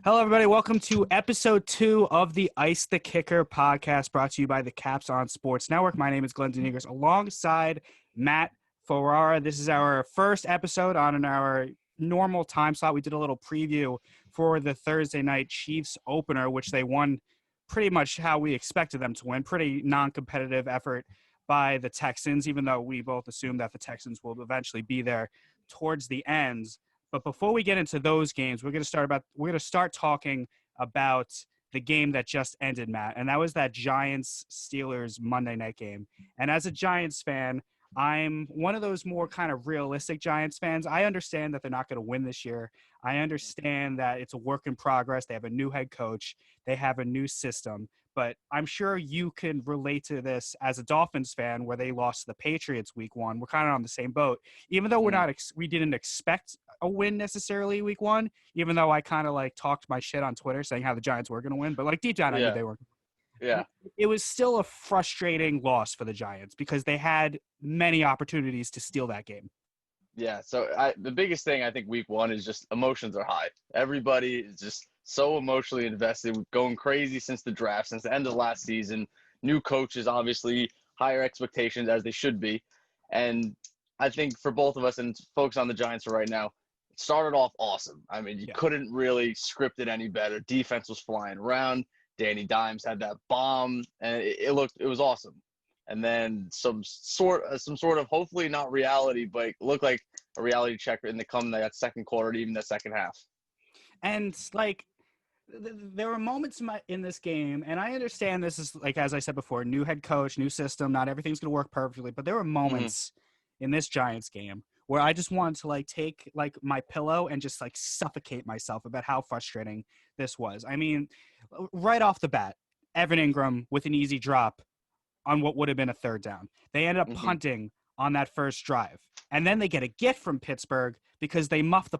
Hello, everybody. Welcome to episode 2 of the Ice the Kicker podcast brought to you by the Caps on Sports Network. My name is Glen alongside Matt Ferrara. This is our first episode on our normal time slot. We did a little preview for the Thursday night Chiefs opener, which they won pretty much how we expected them to win. Pretty non-competitive effort by the Texans, even though we both assume that the Texans will eventually be there towards the end. But before we get into those games, we're going to start talking about the game that just ended, Matt, and that was that Giants-Steelers Monday night game. And as a Giants fan, I'm one of those more kind of realistic Giants fans. I understand that they're not going to win this year. I understand that it's a work in progress. They have a new head coach. They have a new system. But I'm sure you can relate to this as a Dolphins fan where they lost to the Patriots week 1. We're kind of on the same boat. Even though we didn't expect a win necessarily week 1, even though I kind of like talked my shit on Twitter saying how the Giants were going to win. But like deep down, I knew they were. Yeah. It was still a frustrating loss for the Giants because they had many opportunities to steal that game. Yeah. So the biggest thing I think week 1 is just emotions are high. Everybody is just so emotionally invested, going crazy since the draft, since the end of last season. New coaches, obviously, higher expectations as they should be. And I think for both of us and folks on the Giants for right now, it started off awesome. I mean, you couldn't really script it any better. Defense was flying around. Danny Dimes had that bomb, and it was awesome. And then some sort of hopefully not reality, but it looked like a reality check in that second quarter, even the second half. And like, there were moments in this game, and I understand this is, like, as I said before, new head coach, new system, not everything's going to work perfectly, but there were moments in this Giants game where I just wanted to, like, take, like, my pillow and just, like, suffocate myself about how frustrating this was. I mean, right off the bat, Evan Ingram with an easy drop on what would have been a third down. They ended up punting on that first drive. And then they get a gift from Pittsburgh because they muff the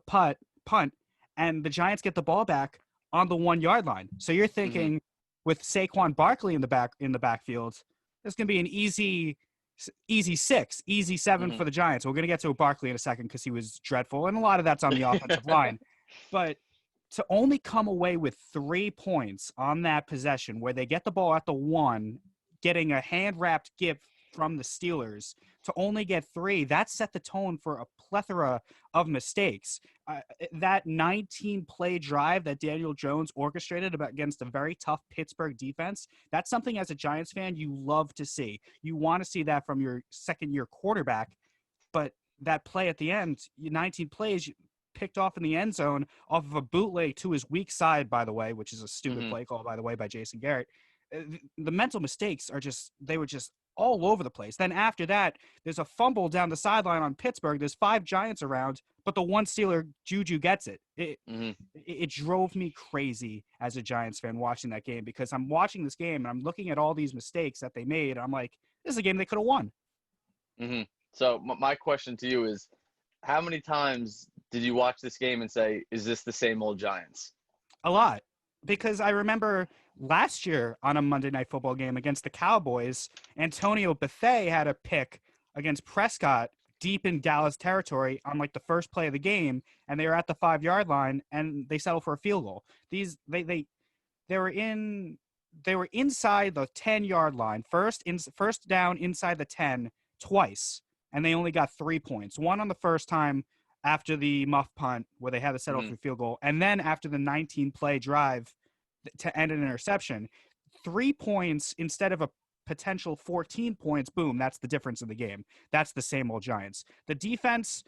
punt, and the Giants get the ball back on the 1 yard line. So you're thinking with Saquon Barkley in the backfield, there's going to be an easy 6, easy 7 for the Giants. We're going to get to Barkley in a second because he was dreadful, and a lot of that's on the offensive line. But to only come away with 3 points on that possession where they get the ball at the 1, getting a hand-wrapped gift from the Steelers, to only get 3, that set the tone for a plethora of mistakes. That 19-play drive that Daniel Jones orchestrated against a very tough Pittsburgh defense, that's something as a Giants fan you love to see. You want to see that from your second-year quarterback, but that play at the end, 19 plays picked off in the end zone off of a bootleg to his weak side, by the way, which is a stupid play call, by the way, by Jason Garett. The mental mistakes they were just all over the place. Then after that, there's a fumble down the sideline on Pittsburgh. There's 5 Giants around, but the one Steeler, Juju, gets it. It drove me crazy as a Giants fan watching that game because I'm watching this game and I'm looking at all these mistakes that they made. And I'm like, this is a game they could have won. So my question to you is, how many times did you watch this game and say, is this the same old Giants? A lot. Because I remember last year on a Monday Night Football game against the Cowboys, Antonio Buffet had a pick against Prescott deep in Dallas territory on like the first play of the game, and they were at the 5 yard line and they settled for a field goal. They were inside the 10 yard line, first down inside the 10 twice, and they only got 3 points. One on the first time after the muff punt where they had to settle for a field goal, and then after the 19-play drive to end an interception. 3 points instead of a potential 14 points. Boom, that's the difference in the game. That's the same old Giants. The defense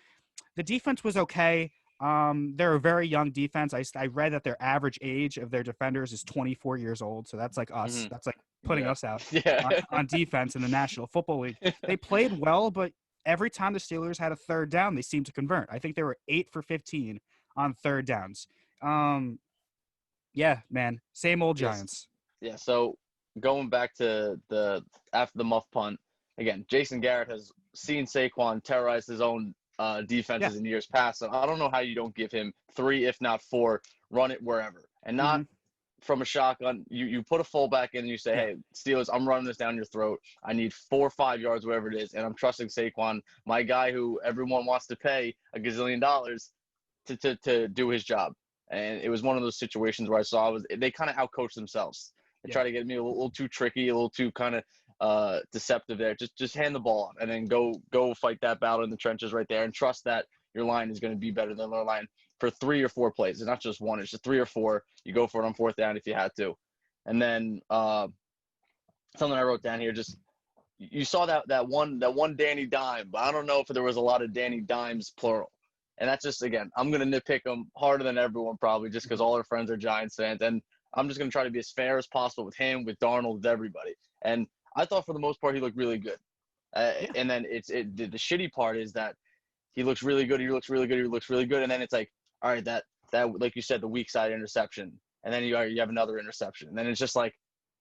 was okay. They're a very young defense. I read that their average age of their defenders is 24 years old, so that's like us. That's like putting us out on defense in the National Football League. They played well, but every time the Steelers had a third down, they seemed to convert. I think they were 8 for 15 on third downs. Yeah, man, same old Giants. Yeah, so going back to after the muff punt, again, Jason Garett has seen Saquon terrorize his own defenses in years past. So I don't know how you don't give him 3, if not 4, run it wherever. And not from a shotgun. You put a fullback in and you say, hey, Steelers, I'm running this down your throat. I need 4 or 5 yards, wherever it is, and I'm trusting Saquon, my guy who everyone wants to pay a gazillion dollars, to do his job. And it was one of those situations where I saw they kind of outcoached themselves. They try to get me a little too tricky, a little too kind of deceptive there. Just hand the ball off and then go fight that battle in the trenches right there and trust that your line is going to be better than their line for 3 or 4 plays. It's not just one. It's just 3 or 4. You go for it on 4th down if you had to. And then something I wrote down here, just you saw that one Danny Dime, but I don't know if there was a lot of Danny Dimes plural. And that's just, again, I'm going to nitpick him harder than everyone probably just because all our friends are Giants fans. And I'm just going to try to be as fair as possible with him, with Darnold, with everybody. And I thought for the most part he looked really good. And then the shitty part is that he looks really good, he looks really good, he looks really good. And then it's like, all right, that like you said, the weak side interception. And then you have another interception. And then it's just like,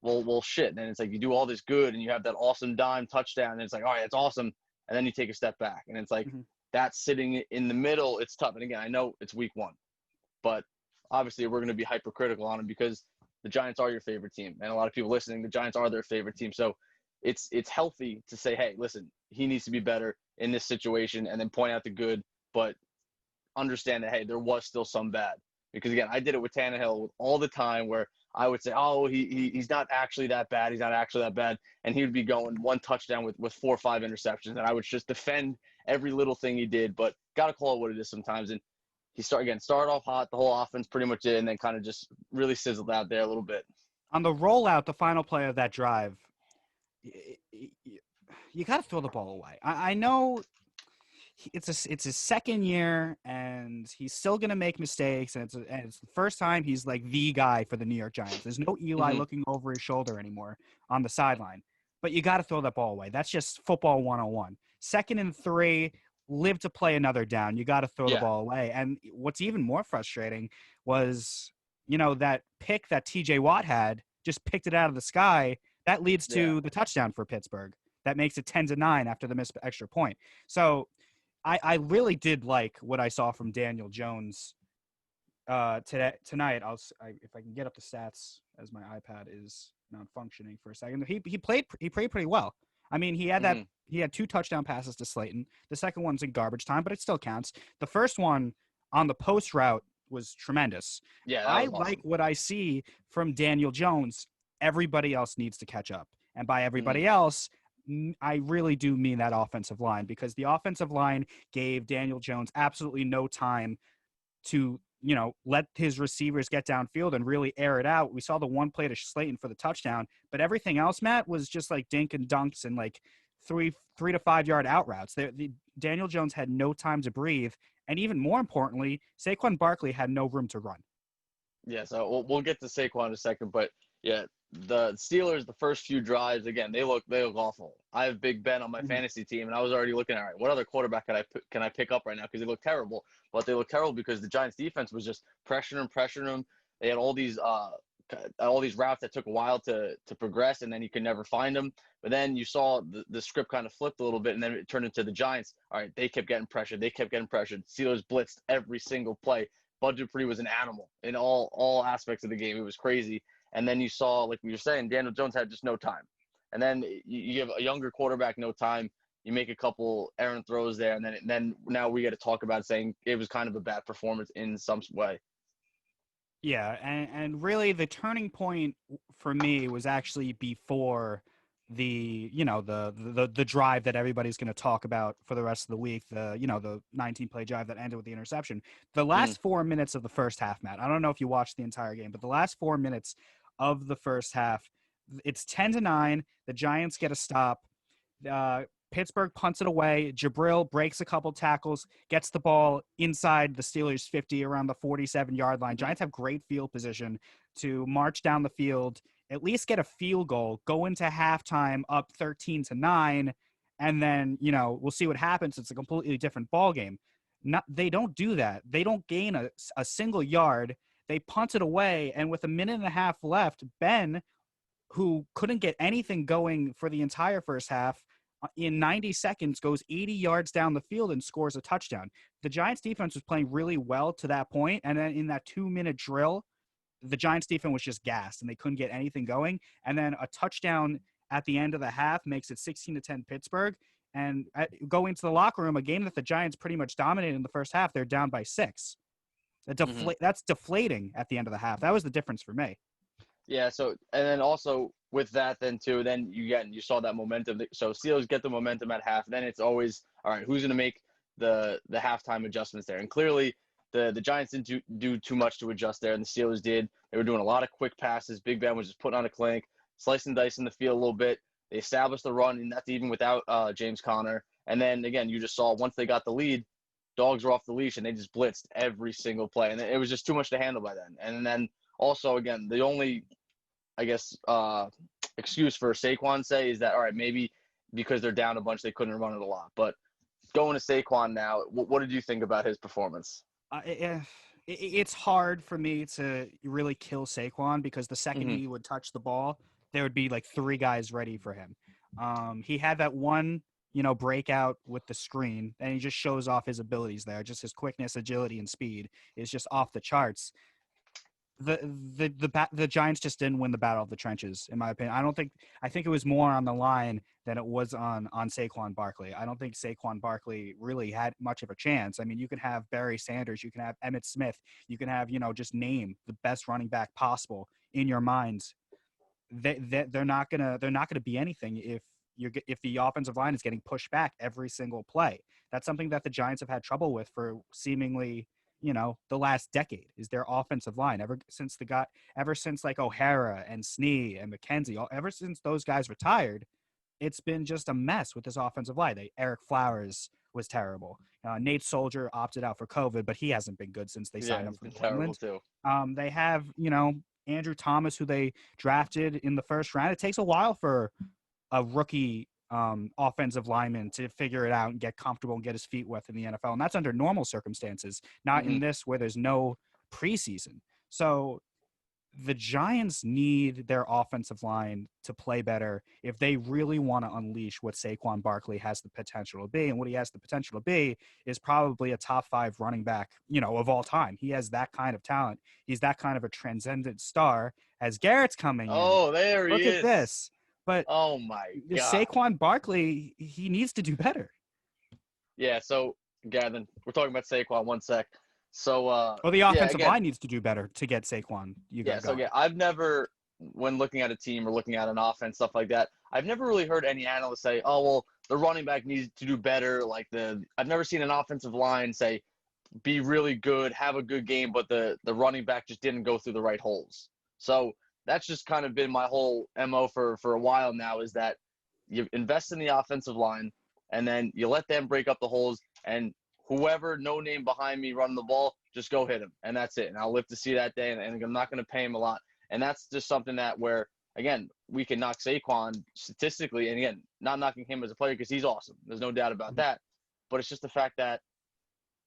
well, shit. And then it's like you do all this good and you have that awesome dime touchdown. And it's like, all right, it's awesome. And then you take a step back. And it's like, that's sitting in the middle. It's tough. And again, I know it's week 1. But obviously we're going to be hypercritical on him because the Giants are your favorite team. And a lot of people listening, the Giants are their favorite team. So it's healthy to say, hey, listen, he needs to be better in this situation and then point out the good, but understand that, hey, there was still some bad. Because, again, I did it with Tannehill all the time where I would say, oh, he's not actually that bad. He's not actually that bad. And he would be going 1 touchdown with 4 or 5 interceptions. And I would just defend every little thing he did, but got to call it what it is sometimes. And he started off hot. The whole offense pretty much did, and then kind of just really sizzled out there a little bit. On the rollout, the final play of that drive, you got to throw the ball away. I know it's his second year, and he's still going to make mistakes, and it's the first time he's like the guy for the New York Giants. There's no Eli looking over his shoulder anymore on the sideline. But you got to throw that ball away. That's just football 101. 2nd and 3, live to play another down. You got to throw the ball away. And what's even more frustrating was, that pick that TJ Watt had, just picked it out of the sky. That leads to the touchdown for Pittsburgh. That makes it 10-9 after the missed extra point. So I really did like what I saw from Daniel Jones tonight. If I can get up the stats as my iPad is not functioning for a second. He played pretty well. I mean, he had he had 2 touchdown passes to Slayton. The second one's in garbage time, but it still counts. The first one on the post route was tremendous. Yeah, I like what I see from Daniel Jones. Everybody else needs to catch up. And by everybody else, I really do mean that offensive line, because the offensive line gave Daniel Jones absolutely no time to, let his receivers get downfield and really air it out. We saw the one play to Slayton for the touchdown, but everything else, Matt, was just like dink and dunks and like 3 to 5 yard out routes. Daniel Jones had no time to breathe. And even more importantly, Saquon Barkley had no room to run. Yeah, so we'll get to Saquon in a second, but yeah, the Steelers, the first few drives, again, they look awful. I have Big Ben on my fantasy team, and I was already looking at, all right, what other quarterback can I pick up right now, because they look terrible. But they look terrible because the Giants defense was just pressuring them. They had all these routes that took a while to progress, and then you could never find them. But then you saw the script kind of flipped a little bit, and then it turned into the Giants. All right, they kept getting pressured. Steelers blitzed every single play. Bud Dupree was an animal in all aspects of the game. It was crazy. And then you saw, like we were saying, Daniel Jones had just no time. And then you give a younger quarterback no time. You make a couple errant throws there, and then now we got to talk about saying it was kind of a bad performance in some way. Yeah, and really the turning point for me was actually before the drive that everybody's going to talk about for the rest of the week, the 19-play drive that ended with the interception. The last 4 minutes of the first half, Matt, I don't know if you watched the entire game, but the last 4 minutes of the first half, it's 10-9. The Giants get a stop. Pittsburgh punts it away. Jabril breaks a couple tackles, gets the ball inside the Steelers' 50 around the 47-yard line. Giants have great field position to march down the field, at least get a field goal, go into halftime up 13-9, and then, we'll see what happens. It's a completely different ball game. They don't do that. They don't gain a single yard. They punt it away, and with a minute and a half left, Ben, who couldn't get anything going for the entire first half, in 90 seconds goes 80 yards down the field and scores a touchdown. The Giants defense was playing really well to that point, and then in that 2-minute drill, the Giants defense was just gassed and they couldn't get anything going. And then a touchdown at the end of the half makes it 16-10 Pittsburgh. And going to the locker room, a game that the Giants pretty much dominated in the first half, they're down by 6. Mhm. That's deflating at the end of the half. That was the difference for me. Yeah. So and then also with that, then too, then you saw that momentum. So Steelers get the momentum at half. Then it's always all right. Who's going to make the halftime adjustments there? And clearly, the Giants didn't do too much to adjust there, and the Steelers did. They were doing a lot of quick passes. Big Ben was just putting on a clinic, slicing dice in the field a little bit. They established the run, and that's even without James Conner. And then again, you just saw once they got the lead, dogs were off the leash, and they just blitzed every single play, and it was just too much to handle by then. And then also again, the only I guess excuse for Saquon say is that all right, maybe because they're down a bunch, they couldn't run it a lot. But going to Saquon now, what did you think about his performance? It's hard for me to really kill Saquon because the second Mm-hmm. he would touch the ball, there would be like three guys ready for him. He had that one, breakout with the screen, and he just shows off his abilities there. Just his quickness, agility, and speed is just off the charts. The Giants just didn't win the battle of the trenches, in my opinion. I think it was more on the line than it was on Saquon Barkley. I don't think Saquon Barkley really had much of a chance. I mean, you can have Barry Sanders, you can have Emmitt Smith, you can have just name the best running back possible in your minds. They're not gonna be anything if the offensive line is getting pushed back every single play. That's something that the Giants have had trouble with for seemingly the last decade is their offensive line ever since like O'Hara and Snee and McKenzie, ever since those guys retired, it's been just a mess with this offensive line. Eric Flowers was terrible. Nate Soldier opted out for COVID, but he hasn't been good since they Yeah, signed him he's from been New terrible England. too. They have, Andrew Thomas, who they drafted in the first round. It takes a while for a rookie offensive lineman to figure it out and get comfortable and get his feet wet in the NFL. And that's under normal circumstances, not Mm-hmm. in this where there's no preseason. So the Giants need their offensive line to play better if they really want to unleash what Saquon Barkley has the potential to be. And what he has the potential to be is probably a top 5 running back, of all time. He has that kind of talent. He's that kind of a transcendent star. As Garett's coming in, Oh, there he look at is. this. But Oh my God. Saquon Barkley, he needs to do better. Yeah. So Gavin, we're talking about Saquon. One sec. So Or the yeah, offensive again, line needs to do better to get Saquon you yeah. got So yeah, going. I've never, when looking at a team or looking at an offense, stuff like that, I've never really heard any analyst say, "Oh, well, the running back needs to do better." I've never seen an offensive line say, "Be really good, have a good game," but the running back just didn't go through the right holes. So that's just kind of been my whole mo for a while now is that you invest in the offensive line and then you let them break up the holes and whoever no name behind me running the ball, just go hit him. And that's it. And I'll live to see that day, and I'm not going to pay him a lot. And that's just something that where, again, we can knock Saquon statistically. And again, not knocking him as a player because he's awesome. There's no doubt about that. But it's just the fact that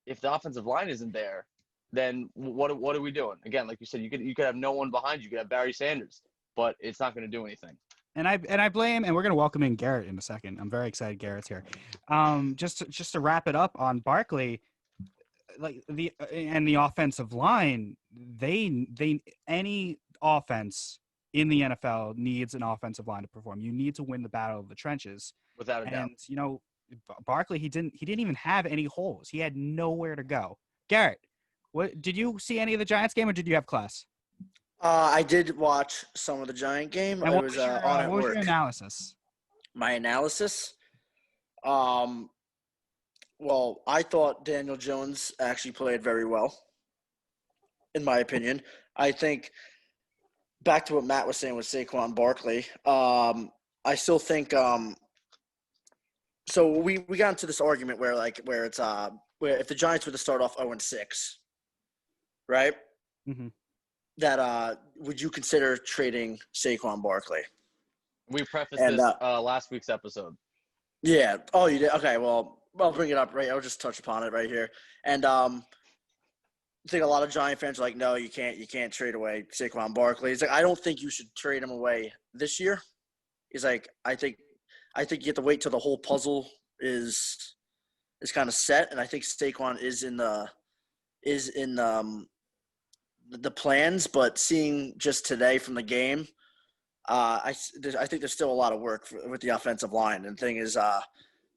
if the offensive line isn't there, then what are we doing? Again, like you said, you could have no one behind you. You could have Barry Sanders, but it's not going to do anything. And I blame, and we're going to welcome in Garett in a second. I'm very excited Garett's here. Just to wrap it up on Barkley, like the offensive line, they any offense in the NFL needs an offensive line to perform. You need to win the battle of the trenches. Without a doubt. And Barkley, he didn't even have any holes. He had nowhere to go. Garett, what did you see any of the Giants game, or did you have class? I did watch some of the Giant game. And I was on what at was your work. analysis? My analysis. Um, well, I thought Daniel Jones actually played very well, in my opinion. I think back to what Matt was saying with Saquon Barkley. I still think. So we got into this argument where it's where if the Giants were to start off 0-6, right? Mm-hmm. That would you consider trading Saquon Barkley? We prefaced And this last week's episode. yeah. Oh, you did? Okay. Well, I'll bring it up right. I'll just touch upon it right here. And I think a lot of Giant fans are like, no, you can't trade away Saquon Barkley. It's like I don't think you should trade him away this year. He's like, I think you have to wait till the whole puzzle is kind of set, and I think Saquon is in the plans. But seeing just today from the game, I think there's still a lot of work with the offensive line. And the thing is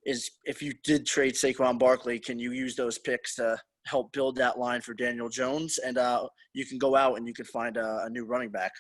if you did trade Saquon Barkley, can you use those picks to help build that line for Daniel Jones, and you can go out and you can find a new running back.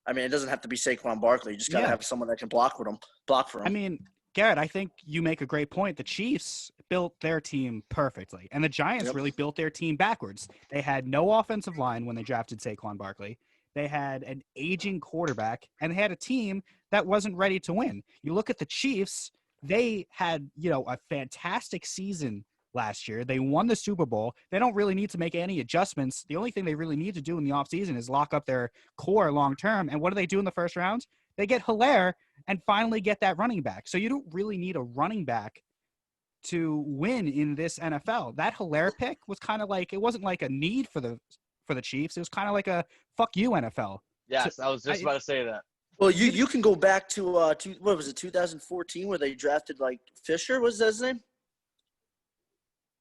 I mean, it doesn't have to be Saquon Barkley. You just got to have someone that can block for him. I mean, Garrett, I think you make a great point. The Chiefs built their team perfectly, and the Giants really built their team backwards. They had no offensive line when they drafted Saquon Barkley. They had an aging quarterback, and they had a team that wasn't ready to win. You look at the Chiefs, they had, a fantastic season last year. They won the Super Bowl. They don't really need to make any adjustments. The only thing they really need to do in the offseason is lock up their core long term. And what do they do in the first round? They get Hilaire and finally get that running back. So you don't really need a running back to win in this NFL. That Hilaire pick was kind of like, it wasn't like a need for the Chiefs. It was kind of like a fuck you NFL. Yes, so, I was just about to say that. Well, you can go back to what was it, 2014, where they drafted like Fisher, was that his name?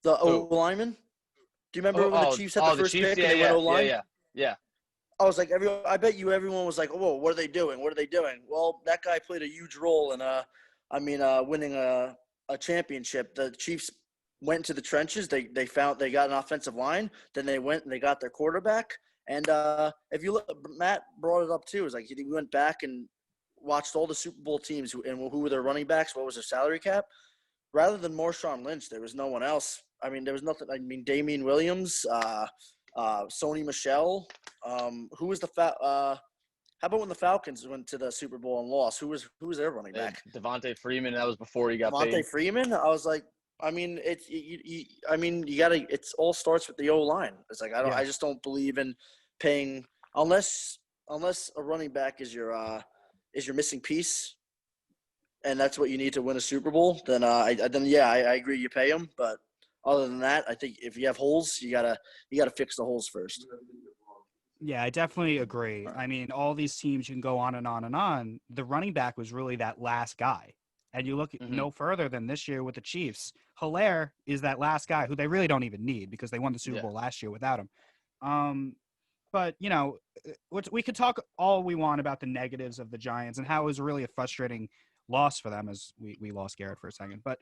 The O-lineman. Do you remember when the Chiefs had the first pick and they went O-line? Yeah. I was like, I bet you everyone was like, whoa, what are they doing? What are they doing? Well, that guy played a huge role in, winning a championship. The Chiefs went to the trenches. They got an offensive line. Then they went and they got their quarterback. And if you look, Matt brought it up too. It was like he went back and watched all the Super Bowl teams who were their running backs, what was their salary cap. Rather than Marshawn Lynch, there was no one else. I mean, there was nothing. I mean, Damian Williams, Sony Michel. Who was how about when the Falcons went to the Super Bowl and lost? Who was their running back? Devontae Freeman. That was before he got paid. Devontae Freeman. I was like, I mean, you gotta. It all starts with the O-line. It's like I just don't believe in paying unless a running back is your missing piece, and that's what you need to win a Super Bowl. Then I agree, you pay him. But other than that, I think if you have holes, you gotta fix the holes first. Yeah, I definitely agree. I mean, all these teams, you can go on and on and on. The running back was really that last guy. And you look no further than this year with the Chiefs. Hilaire is that last guy who they really don't even need because they won the Super Bowl last year without him. But, we could talk all we want about the negatives of the Giants and how it was really a frustrating loss for them, as we lost Garrett for a second. But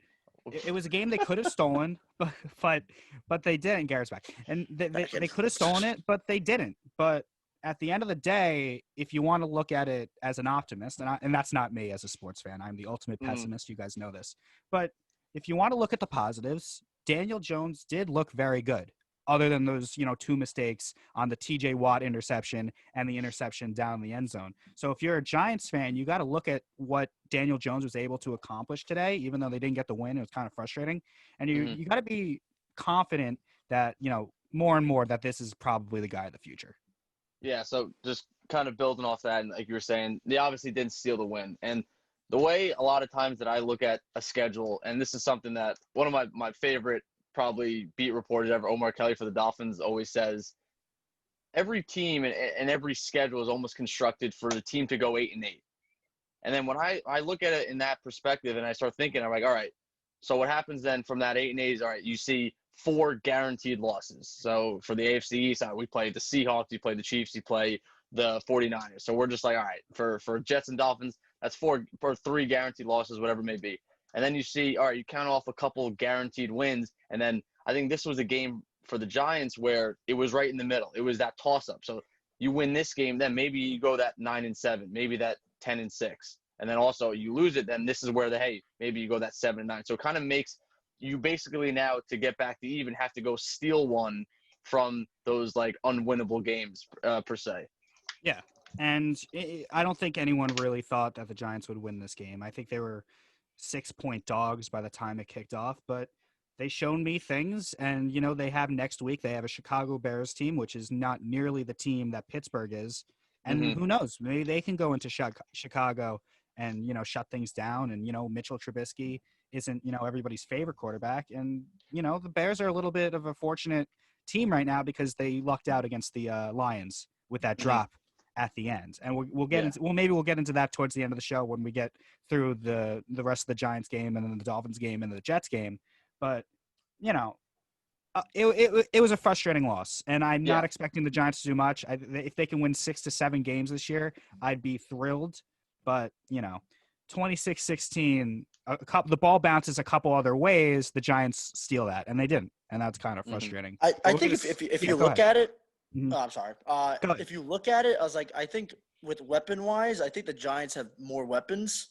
it was a game they could have stolen, but they didn't. Garrett's back. And they could have stolen it, but they didn't. But at the end of the day, if you want to look at it as an optimist, and that's not me as a sports fan, I'm the ultimate pessimist. You guys know this. But if you want to look at the positives, Daniel Jones did look very good, other than those, two mistakes on the TJ Watt interception and the interception down in the end zone. So if you're a Giants fan, you got to look at what Daniel Jones was able to accomplish today, even though they didn't get the win. It was kind of frustrating. And you got to be confident that, more and more that this is probably the guy of the future. Yeah, so just kind of building off that, and like you were saying, they obviously didn't steal the win. And the way a lot of times that I look at a schedule, and this is something that one of my favorite probably beat reporters ever, Omar Kelly for the Dolphins, always says, every team and every schedule is almost constructed for the team to go 8-8. And then when I look at it in that perspective and I start thinking, I'm like, all right, so what happens then from that 8-8 is, all right, you see 4 guaranteed losses. So for the AFC East, we play the Seahawks, you play the Chiefs, you play the 49ers. So we're just like, all right, for Jets and Dolphins, that's 4 or 3 guaranteed losses, whatever it may be. And then you see, all right, you count off a couple of guaranteed wins. And then I think this was a game for the Giants where it was right in the middle. It was that toss-up. So you win this game, then maybe you go that 9-7, maybe that 10-6. And then also you lose it, then this is where maybe you go that 7-9. So it kind of makes you basically now, to get back to even, have to go steal one from those like unwinnable games per se. Yeah. And I don't think anyone really thought that the Giants would win this game. I think they were 6-point dogs by the time it kicked off, but they showed me things. And, they have next week, they have a Chicago Bears team, which is not nearly the team that Pittsburgh is. And who knows, maybe they can go into Chicago and, shut things down. And, Mitchell Trubisky isn't, everybody's favorite quarterback. And, the Bears are a little bit of a fortunate team right now because they lucked out against the Lions with that drop at the end. And we'll get into that towards the end of the show when we get through the rest of the Giants game and then the Dolphins game and the Jets game. But, it was a frustrating loss, and I'm not expecting the Giants to do much. If they can win 6 to 7 games this year, I'd be thrilled. But, 26-16, the ball bounces a couple other ways. The Giants steal that, and they didn't. and that's kind of Mm-hmm. frustrating. I think if you look at it, I'm sorry. If you look at it, I was like, I think with weapon-wise, I think the Giants have more weapons.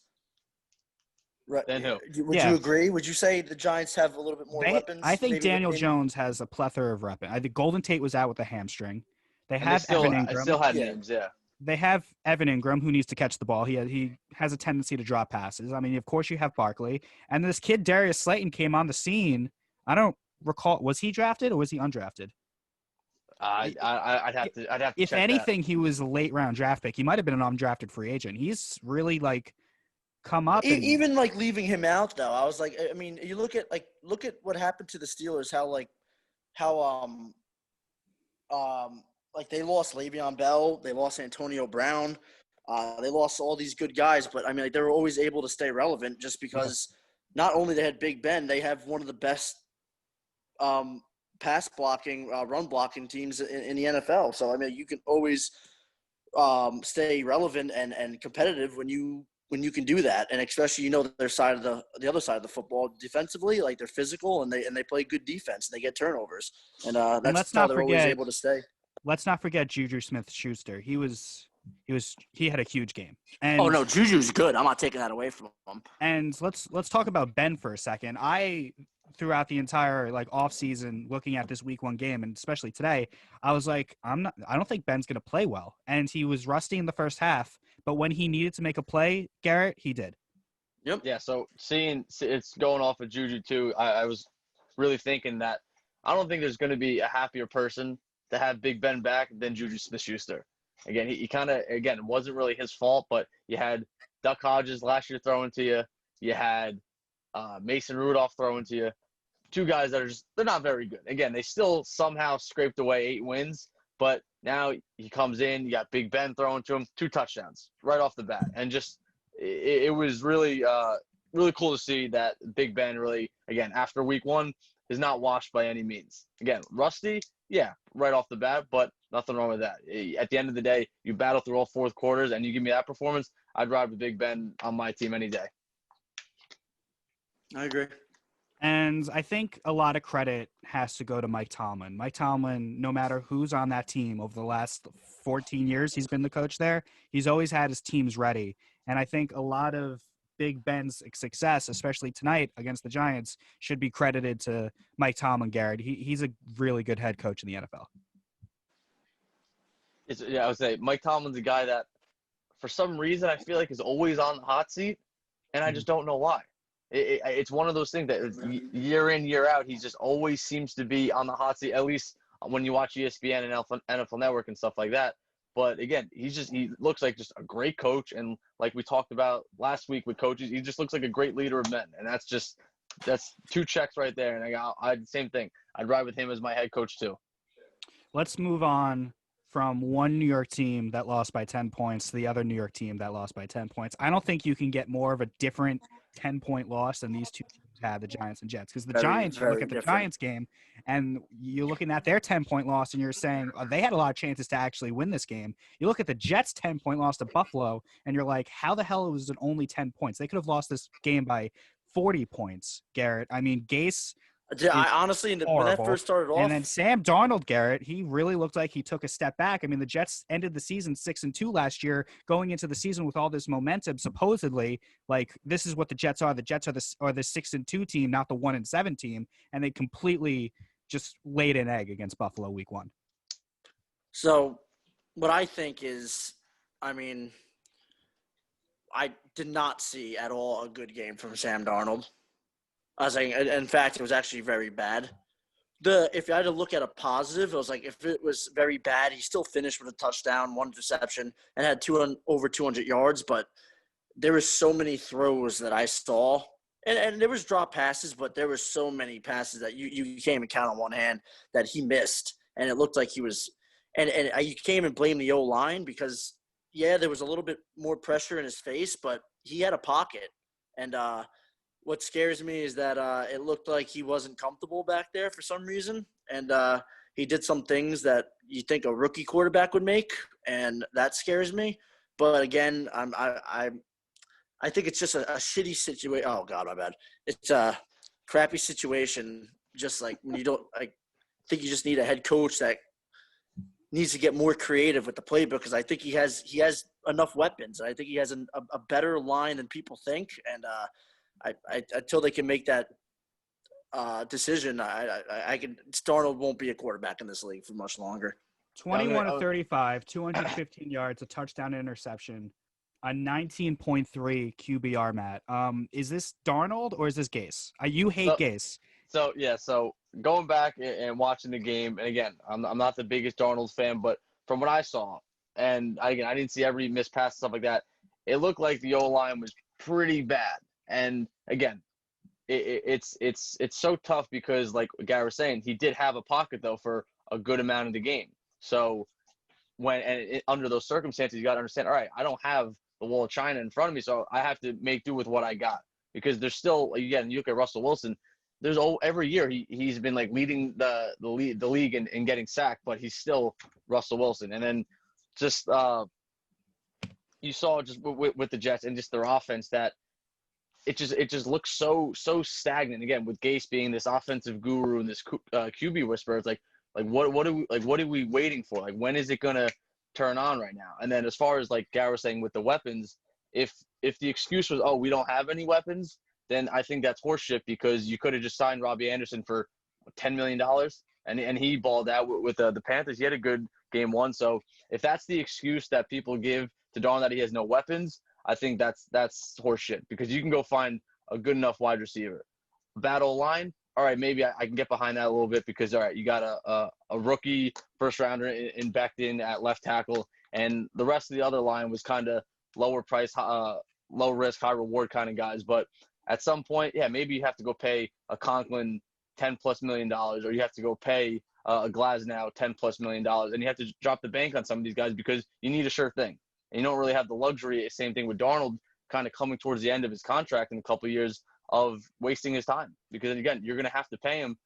Right? Then who? Would you agree? Would you say the Giants have a little bit more weapons? I think maybe Daniel Jones has a plethora of weapons. I think Golden Tate was out with a hamstring. They And have Evan I Ingram. still had names, yeah. They have Evan Ingram, who needs to catch the ball. He has a tendency to drop passes. I mean, of course, you have Barkley. And this kid, Darius Slayton, came on the scene. I don't recall. Was he drafted or was he undrafted? I'd have to If check anything, that. he was a late-round draft pick. He might have been an undrafted free agent. He's really, come up. Even, leaving him out, though, I was like, I mean, you look at what happened to the Steelers, they lost Le'Veon Bell, they lost Antonio Brown, they lost all these good guys, but I mean, they were always able to stay relevant just because not only they had Big Ben, they have one of the best pass blocking, run blocking teams in the NFL. So I mean, you can always stay relevant and competitive when you can do that, and especially their side of the other side of the football defensively, like they're physical and they play good defense and they get turnovers, and that's how they're always able to stay. Let's not forget Juju Smith-Schuster. He had a huge game. And, oh no, Juju's good. I'm not taking that away from him. And let's talk about Ben for a second. Throughout the entire off season, looking at this week 1 game, and especially today, I was like, I don't think Ben's going to play well. And he was rusty in the first half, but when he needed to make a play, Garett, he did. Yep. Yeah. So seeing it's going off of Juju too, I was really thinking that I don't think there's going to be a happier person to have Big Ben back than Juju Smith-Schuster. Again, he kind of, it wasn't really his fault, but you had Duck Hodges last year throwing to you. You had Mason Rudolph throwing to you. 2 guys that they're not very good. Again, they still somehow scraped away 8 wins, but now he comes in, you got Big Ben throwing to him, 2 touchdowns right off the bat. And just, it was really, really cool to see that Big Ben really, again, after week 1, is not washed by any means. Again, rusty, yeah, right off the bat, but nothing wrong with that. At the end of the day, you battle through all 4th quarters and you give me that performance, I'd ride with Big Ben on my team any day. I agree. And I think a lot of credit has to go to Mike Tomlin. Mike Tomlin, no matter who's on that team over the last 14 years he's been the coach there, he's always had his teams ready. And I think a lot of Big Ben's success, especially tonight against the Giants, should be credited to Mike Tomlin, Garett. He's a really good head coach in the NFL. I would say Mike Tomlin's a guy that, for some reason, I feel like is always on the hot seat, and I just don't know why. It's one of those things that year in, year out, he just always seems to be on the hot seat, at least when you watch ESPN and NFL Network and stuff like that. But again, he looks like just a great coach. And like we talked about last week with coaches, he just looks like a great leader of men. And that's 2 checks right there. And I same thing. I'd ride with him as my head coach too. Let's move on from one New York team that lost by 10 points to the other New York team that lost by 10 points. I don't think you can get more of a different 10-point loss than these 2 teams had, the Giants and Jets. Because the Giants, you look at the Giants game, and you're looking at their 10-point loss, and you're saying, they had a lot of chances to actually win this game. You look at the Jets' 10-point loss to Buffalo, and you're like, how the hell was it only 10 points? They could have lost this game by 40 points, Garett. I mean, Gase – I honestly, when that first started off, and then Sam Darnold, Garett, he really looked like he took a step back. I mean, the Jets ended the season 6-2 last year, going into the season with all this momentum. Supposedly, this is what the Jets are. The Jets are the 6-2 team, not the 1-7 team, and they completely just laid an egg against Buffalo week 1. So, what I think is, I mean, I did not see at all a good game from Sam Darnold. I was saying, in fact, it was actually very bad. If I had to look at a positive, it was like if it was very bad, he still finished with a touchdown, 1 interception, and had over 200 yards. But there were so many throws that I saw, and there was drop passes, but there were so many passes that you can't even count on one hand that he missed, and it looked like he was. And you can't even blame the O-line because there was a little bit more pressure in his face, but he had a pocket, and what scares me is that it looked like he wasn't comfortable back there for some reason, and he did some things that you think a rookie quarterback would make, and that scares me. But again, I think it's just a shitty situation. Oh God, my bad. It's a crappy situation just like when you don't like. I think you just need a head coach that needs to get more creative with the playbook because I think he has enough weapons. I think he has a better line than people think, and until they can make that decision, I can Darnold won't be a quarterback in this league for much longer. 21 to 35, 215 yards, a touchdown, interception, a 19.3 QBR, Matt. Is this Darnold or is this Gase? You hate Gase. So going back and watching the game, and again, I'm not the biggest Darnold fan, but from what I saw, and I didn't see every missed pass and stuff like that, it looked like the O-line was pretty bad. And again, it's so tough because, like Garett was saying, he did have a pocket though for a good amount of the game. So under those circumstances, you got to understand. All right, I don't have the wall of China in front of me, so I have to make do with what I got because there's still, again, you look at Russell Wilson. There's every year he's been like leading the league in getting sacked, but he's still Russell Wilson. And then just you saw just with the Jets and just their offense that it just looks so stagnant. Again, with Gase being this offensive guru and this QB whisperer, it's like what are we waiting for? Like when is it gonna turn on right now? And then as far as like Garett was saying with the weapons, if the excuse was we don't have any weapons, then I think that's horseshit because you could have just signed Robbie Anderson for $10 million and he balled out with the Panthers. He had a good game one. So if that's the excuse that people give to Darnold that he has no weapons, I think that's horseshit because you can go find a good enough wide receiver. Battle line, all right, maybe I can get behind that a little bit because, all right, you got a rookie first rounder in Becton at left tackle, and the rest of the other line was kind of lower price, low risk, high reward kind of guys. But at some point, yeah, maybe you have to go pay a Conklin $10+ million, or you have to go pay a Glasnow $10+ million, and you have to drop the bank on some of these guys because you need a sure thing. And you don't really have the luxury. Same thing with Darnold, kind of coming towards the end of his contract in a couple of years of wasting his time because again, you're going to have to pay him,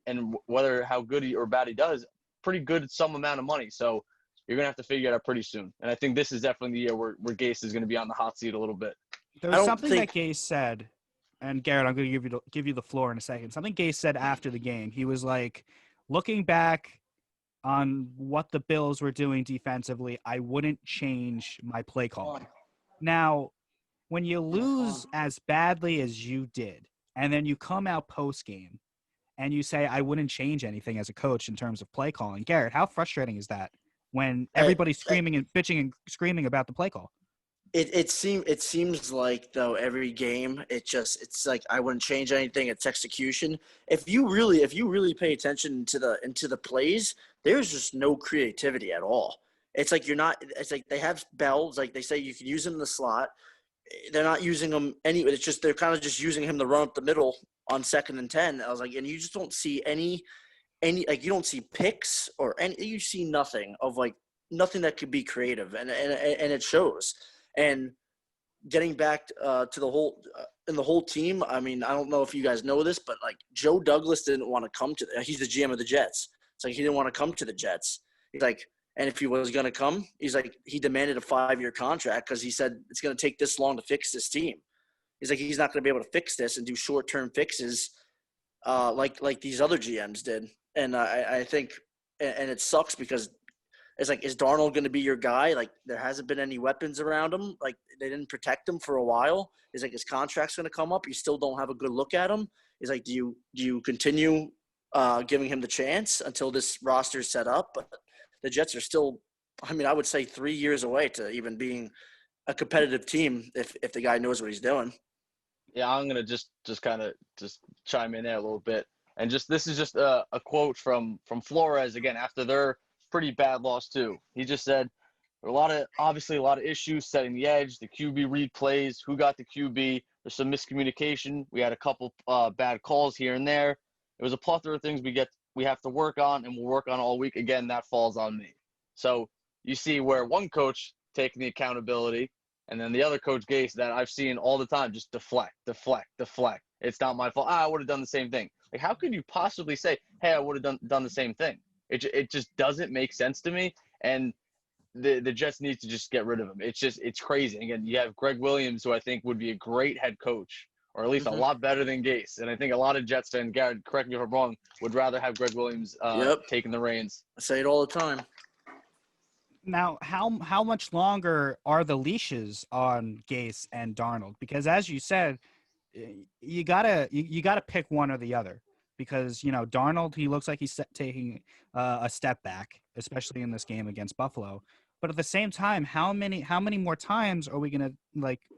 and whether how good or bad he does, pretty good some amount of money. So you're going to have to figure it out pretty soon. And I think this is definitely the year where Gase is going to be on the hot seat a little bit. There's something that Gase said. And Garett, I'm going to give you the floor in a second. Something Gase said after the game. He was like, looking back on what the Bills were doing defensively, I wouldn't change my play calling. Now, when you lose as badly as you did, and then you come out post-game and you say, I wouldn't change anything as a coach in terms of play calling. Garett, how frustrating is that when everybody's screaming and bitching and screaming about the play call? It seems like though every game it's like I wouldn't change anything. It's execution. If you really pay attention to the plays, there's just no creativity at all. It's like it's like they have Bell, like they say you can use him in the slot. They're not using him it's just they're kind of just using him to run up the middle on 2nd and 10. I was like, and you just don't see any like you don't see picks or you see nothing that could be creative and it shows. And getting back to the whole team, I mean, I don't know if you guys know this, but like Joe Douglas didn't want to come to he's the GM of the Jets. It's like he didn't want to come to the Jets. He's like, and if he was going to come, he's like, he demanded a 5-year contract because he said it's going to take this long to fix this team. He's like, he's not going to be able to fix this and do short-term fixes like these other GMs did. And I think, and it sucks because it's like, is Darnold going to be your guy? Like, there hasn't been any weapons around him. Like, they didn't protect him for a while. It's like his contract's going to come up. You still don't have a good look at him. It's like, do you continue giving him the chance until this roster is set up? But the Jets are still, I mean, I would say 3 years away to even being a competitive team if the guy knows what he's doing. Yeah, I'm going to just kind of just chime in there a little bit. And this is just a quote from Flores, again, after their pretty bad loss too. He just said, there are obviously a lot of issues setting the edge, the QB read plays, who got the QB. There's some miscommunication. We had a couple bad calls here and there. It was a plethora of things we have to work on and we'll work on all week. Again, that falls on me. So you see where one coach taking the accountability and then the other coach, Gase, that I've seen all the time, just deflect. It's not my fault. I would have done the same thing. Like, how could you possibly say, hey, I would have done the same thing? It just doesn't make sense to me, and the Jets need to just get rid of him. It's crazy. Again, you have Greg Williams, who I think would be a great head coach or at least a lot better than Gase. And I think a lot of Jets fans, Garett, correct me if I'm wrong, would rather have Greg Williams taking the reins. I say it all the time. Now, how much longer are the leashes on Gase and Darnold? Because as you said, you gotta pick one or the other. Because Darnold, he looks like he's taking a step back, especially in this game against Buffalo. But at the same time, how many more times are we gonna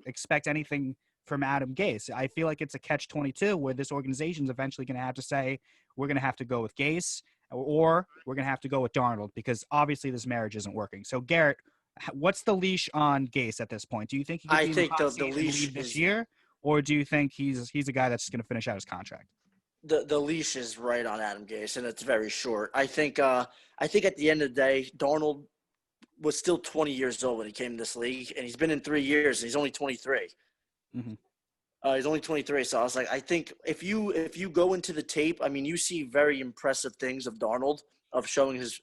expect anything from Adam Gase? I feel like it's a catch-22 where this organization's eventually gonna have to say we're gonna have to go with Gase or we're going to have to go with Darnold because obviously this marriage isn't working. So, Garett, what's the leash on Gase at this point? Do you think he could be in the hot seat and leave this year, or do you think he's a guy that's going to finish out his contract? The leash is right on Adam Gase, and it's very short. I think at the end of the day, Darnold was still 20 years old when he came to this league, and he's been in 3 years, and he's only 23. Mm-hmm. He's only 23, so I was like, I think if you go into the tape, I mean, you see very impressive things of Darnold, of showing his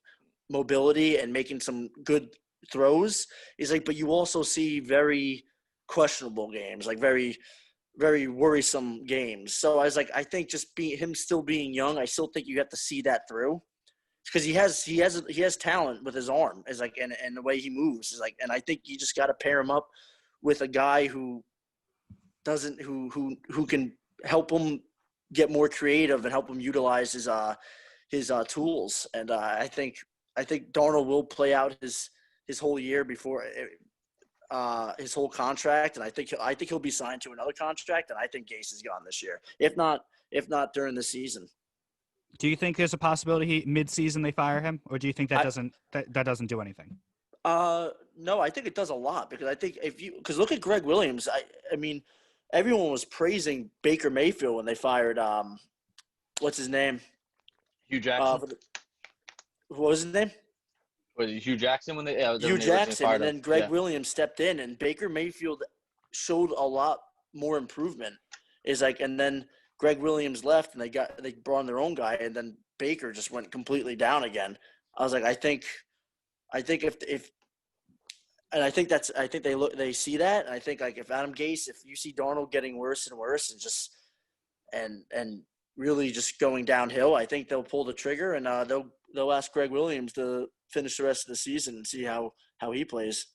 mobility and making some good throws. He's like, but you also see very questionable games, like very, very worrisome games. So I was like, I think just him still being young, I still think you have to see that through because he has talent with his arm, is like, and the way he moves is like, and I think you just got to pair him up with a guy who can help him get more creative and help him utilize his tools. And I think Darnold will play out his whole year before his whole contract, and I think he'll be signed to another contract. And I think Gase is gone this year, if not during the season. Do you think there's a possibility mid-season they fire him, or do you think that doesn't do anything? No, I think it does a lot because I think because look at Greg Williams. I mean. Everyone was praising Baker Mayfield when they fired what's his name? Hugh Jackson. What was his name? Was it Hugh Jackson when they Hugh Jackson, and then Greg yeah. Williams stepped in, and Baker Mayfield showed a lot more improvement. Is like, and then Greg Williams left, and they brought in their own guy, and then Baker just went completely down again. I was like, I think if and I think they see that. And I think like if Adam Gase, if you see Darnold getting worse and worse and just and really just going downhill, I think they'll pull the trigger and they'll ask Greg Williams to finish the rest of the season and see how he plays.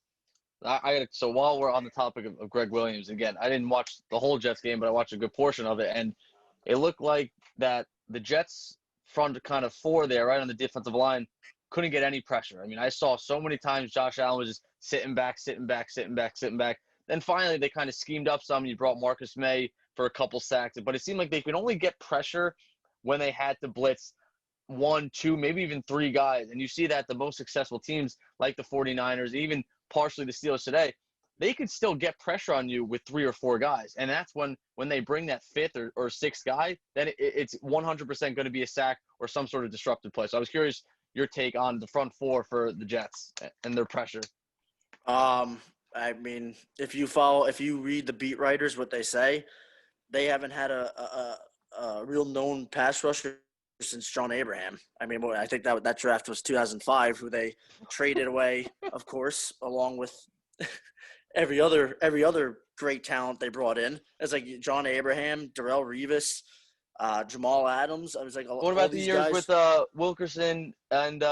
So while we're on the topic of Greg Williams, again, I didn't watch the whole Jets game, but I watched a good portion of it, and it looked like that the Jets front kind of four there, right on the defensive line, couldn't get any pressure. I mean, I saw so many times Josh Allen was just sitting back. Then finally they kind of schemed up some. You brought Marcus May for a couple sacks, but it seemed like they could only get pressure when they had to blitz 1, 2, maybe even 3 guys. And you see that the most successful teams like the 49ers, even partially the Steelers today, they could still get pressure on you with 3 or 4 guys. And that's when they bring that 5th or 6th guy, then it's 100% going to be a sack or some sort of disruptive play. So I was curious your take on the front four for the Jets and their pressure. I mean, if you read the beat writers, what they say, they haven't had a real known pass rusher since John Abraham. I mean, I think that draft was 2005, who they traded away, of course, along with every other great talent they brought in. It's like John Abraham, Darrelle Revis, Jamal Adams. I was like, what about the years with Wilkerson and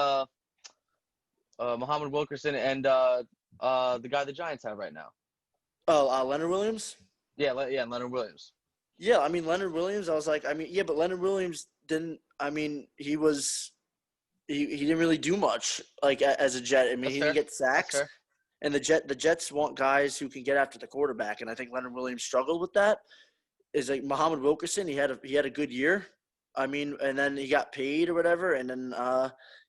Muhammad Wilkerson and the guy the Giants have right now? Oh, Leonard Williams? Yeah, Leonard Williams. Yeah, I mean, Leonard Williams, I was like, I mean, yeah, but Leonard Williams didn't – I mean, he didn't really do much, like, as a Jet. I mean, he didn't get sacks. And the Jets want guys who can get after the quarterback, and I think Leonard Williams struggled with that. Is like Muhammad Wilkerson, he had a good year. I mean, and then he got paid or whatever, and then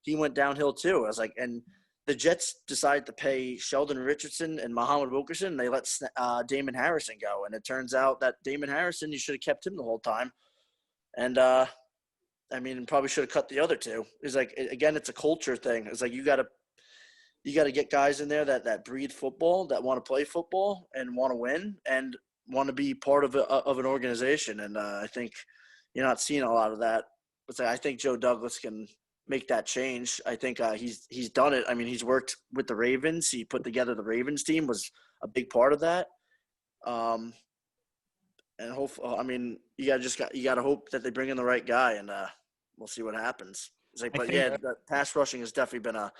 he went downhill too. I was like, and the Jets decided to pay Sheldon Richardson and Muhammad Wilkerson, and they let Damon Harrison go. And it turns out that Damon Harrison, you should have kept him the whole time. And I mean, probably should have cut the other two. It's like, again, it's a culture thing. It's like you got to get guys in there that breathe football, that want to play football and want to win and want to be part of an organization. And I think you're not seeing a lot of that. But I think Joe Douglas can make that change. I think he's done it. I mean, he's worked with the Ravens. He put together the Ravens team, was a big part of that. And hopefully, I mean, you gotta hope that they bring in the right guy, and we'll see what happens. It's like, I but think yeah, the pass rushing has definitely been a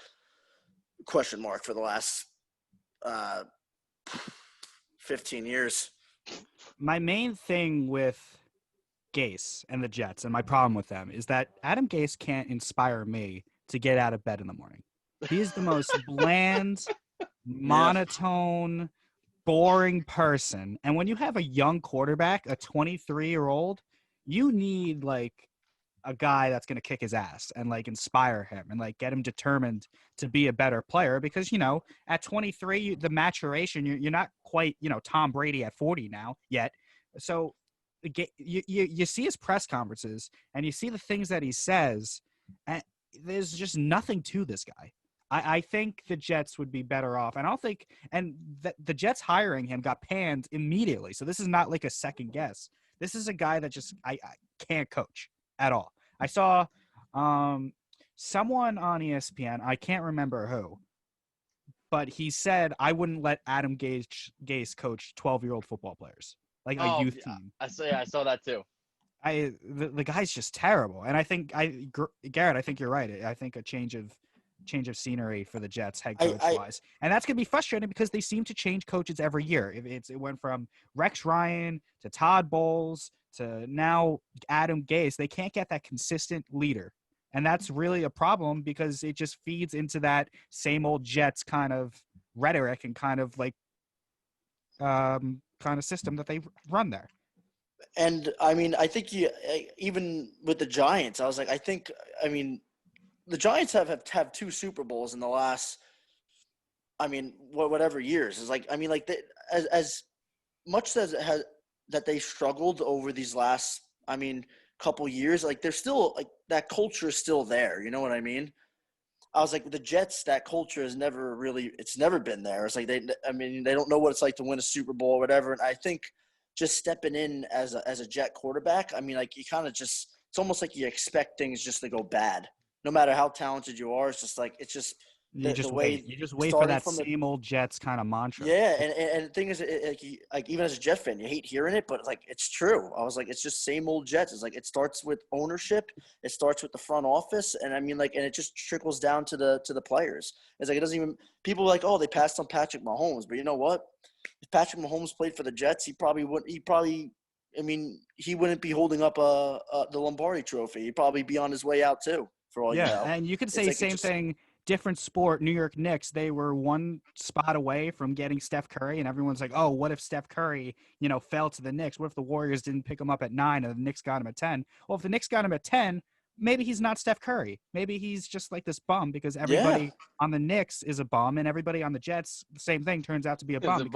question mark for the last uh, 15 years. my main thing with Gase and the Jets and my problem with them is that Adam Gase can't inspire me to get out of bed in the morning. He is the most bland, Yeah. monotone, boring person. And when you have a young quarterback, a 23-year-old, you need like a guy that's going to kick his ass and like inspire him and like get him determined to be a better player because at 23 the maturation you're not quite Tom Brady at 40 now yet. So you see his press conferences and you see the things that he says, and there's just nothing to this guy. I think the Jets would be better off, and I don't think, and the Jets hiring him got panned immediately. So this is not like a second guess. This is a guy that just I can't coach at all. I saw someone on ESPN, I can't remember who, but he said I wouldn't let Adam Gase coach 12-year-old football players, like a Oh, youth yeah, team. I saw that too. The guy's just terrible, and I think Garett, I think you're right. I think a change of scenery for the Jets head coach wise, and that's gonna be frustrating because they seem to change coaches every year. It went from Rex Ryan to Todd Bowles to now Adam Gase. They can't get that consistent leader, and that's really a problem because it just feeds into that same old Jets kind of rhetoric and kind of like kind of system that they run there. And I mean, I think even with the Giants, I was like, I mean, the Giants have two Super Bowls in the last, I mean, whatever years. It's like, I mean, like as much as it has that they struggled over these last, I mean, couple years, like they're still like that culture is still there. You know what I mean? I was like, with the Jets, that culture has it's never been there. It's like I mean, they don't know what it's like to win a Super Bowl or whatever. And I think just stepping in as a Jet quarterback, I mean, like you kind of it's almost like you expect things just to go bad, no matter how talented you are. It's just like it's just the way You just wait for starting that from the same old Jets kind of mantra. yeah, and the thing is, like even as a Jet fan, you hate hearing it, but like it's true. I was like, it's just same old Jets. It's like it starts with ownership, it starts with the front office, and I mean, like, and it just trickles down to the players. It's like it doesn't even people are like, oh, they passed on Patrick Mahomes, but you know what? If Patrick Mahomes played for the Jets, he probably wouldn't. I mean, he wouldn't be holding up the Lombardi Trophy. He'd probably be on his way out too, for all you Yeah, know. and you could It's say like it same just thing, different sport. New York Knicks, they were one spot away from getting Steph Curry, and everyone's like, "Oh, what if Steph Curry, fell to the Knicks? What if the Warriors didn't pick him up at 9 and the Knicks got him at 10?" Well, if the Knicks got him at 10, maybe he's not Steph Curry. Maybe he's just like this bum because yeah, everybody on the Knicks is a bum, and everybody on the Jets, the same thing, turns out to be a bum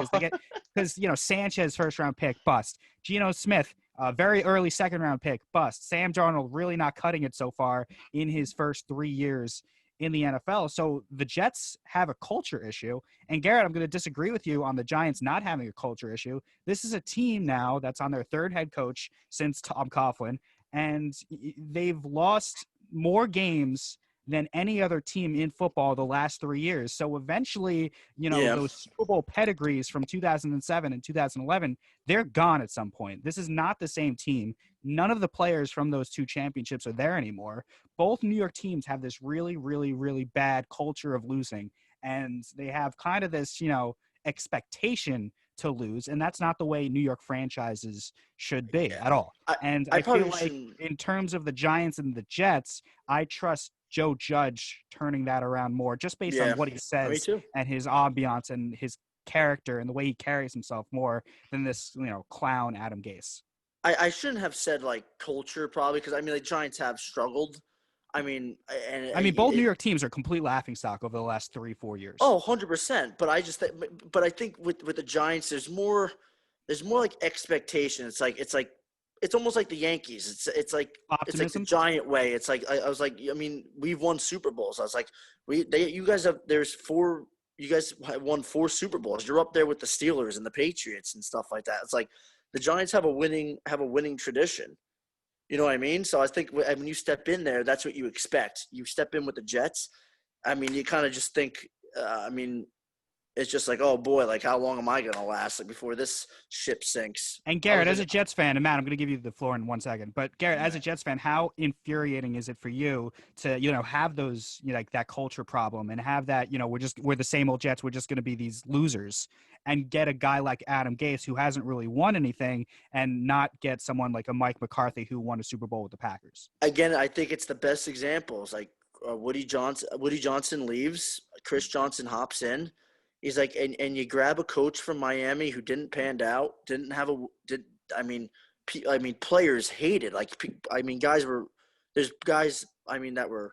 because Sanchez first round pick bust, Geno Smith. Very early second round pick bust. Sam Darnold really not cutting it so far in his first 3 years in the NFL. So the Jets have a culture issue. And Garett, I'm going to disagree with you on the Giants not having a culture issue. This is a team now that's on their third head coach since Tom Coughlin, and they've lost more games than any other team in football the last 3 years. So eventually, yeah. those Super Bowl pedigrees from 2007 and 2011, they're gone at some point. This is not the same team. None of the players from those two championships are there anymore. Both New York teams have this really, really, really bad culture of losing. And they have kind of this, expectation to lose. And that's not the way New York franchises should be Yeah. at all. I And I I feel probably like shouldn't. in terms of the Giants and the Jets, I trust Joe Judge turning that around more just based on Yeah, what he me says too. and his ambiance and his character and the way he carries himself more than this, clown Adam Gase. I shouldn't have said like culture probably because I mean the Giants have struggled. I mean, and I mean, both New York teams are complete laughingstock over the last 3-4 years. 100%. But but I think with the Giants, there's more like expectation. It's almost like the Yankees. It's like the Optimism. Giant way. It's like I was like, I mean, we've won Super Bowls. I was like, you guys have there's four. You guys have won 4 Super Bowls. You're up there with the Steelers and the Patriots and stuff like that. It's like the Giants have a winning tradition. You know what I mean? So I think when you step in there, that's what you expect. You step in with the Jets. I mean, you kind of just think. I mean, it's just like, oh boy, like how long am I gonna last before this ship sinks? And Garett, as a Jets fan, and Matt, I'm going to give you the floor in 1 second. But Garett, as a Jets fan, how infuriating is it for you to, have those, like that culture problem and have that, we're the same old Jets. We're just going to be these losers, and get a guy like Adam Gase who hasn't really won anything, and not get someone like a Mike McCarthy who won a Super Bowl with the Packers. Again, I think it's the best examples. Like Woody Johnson leaves, Chris Johnson hops in. He's like, and you grab a coach from Miami who didn't pan out, players hated. There's guys, that were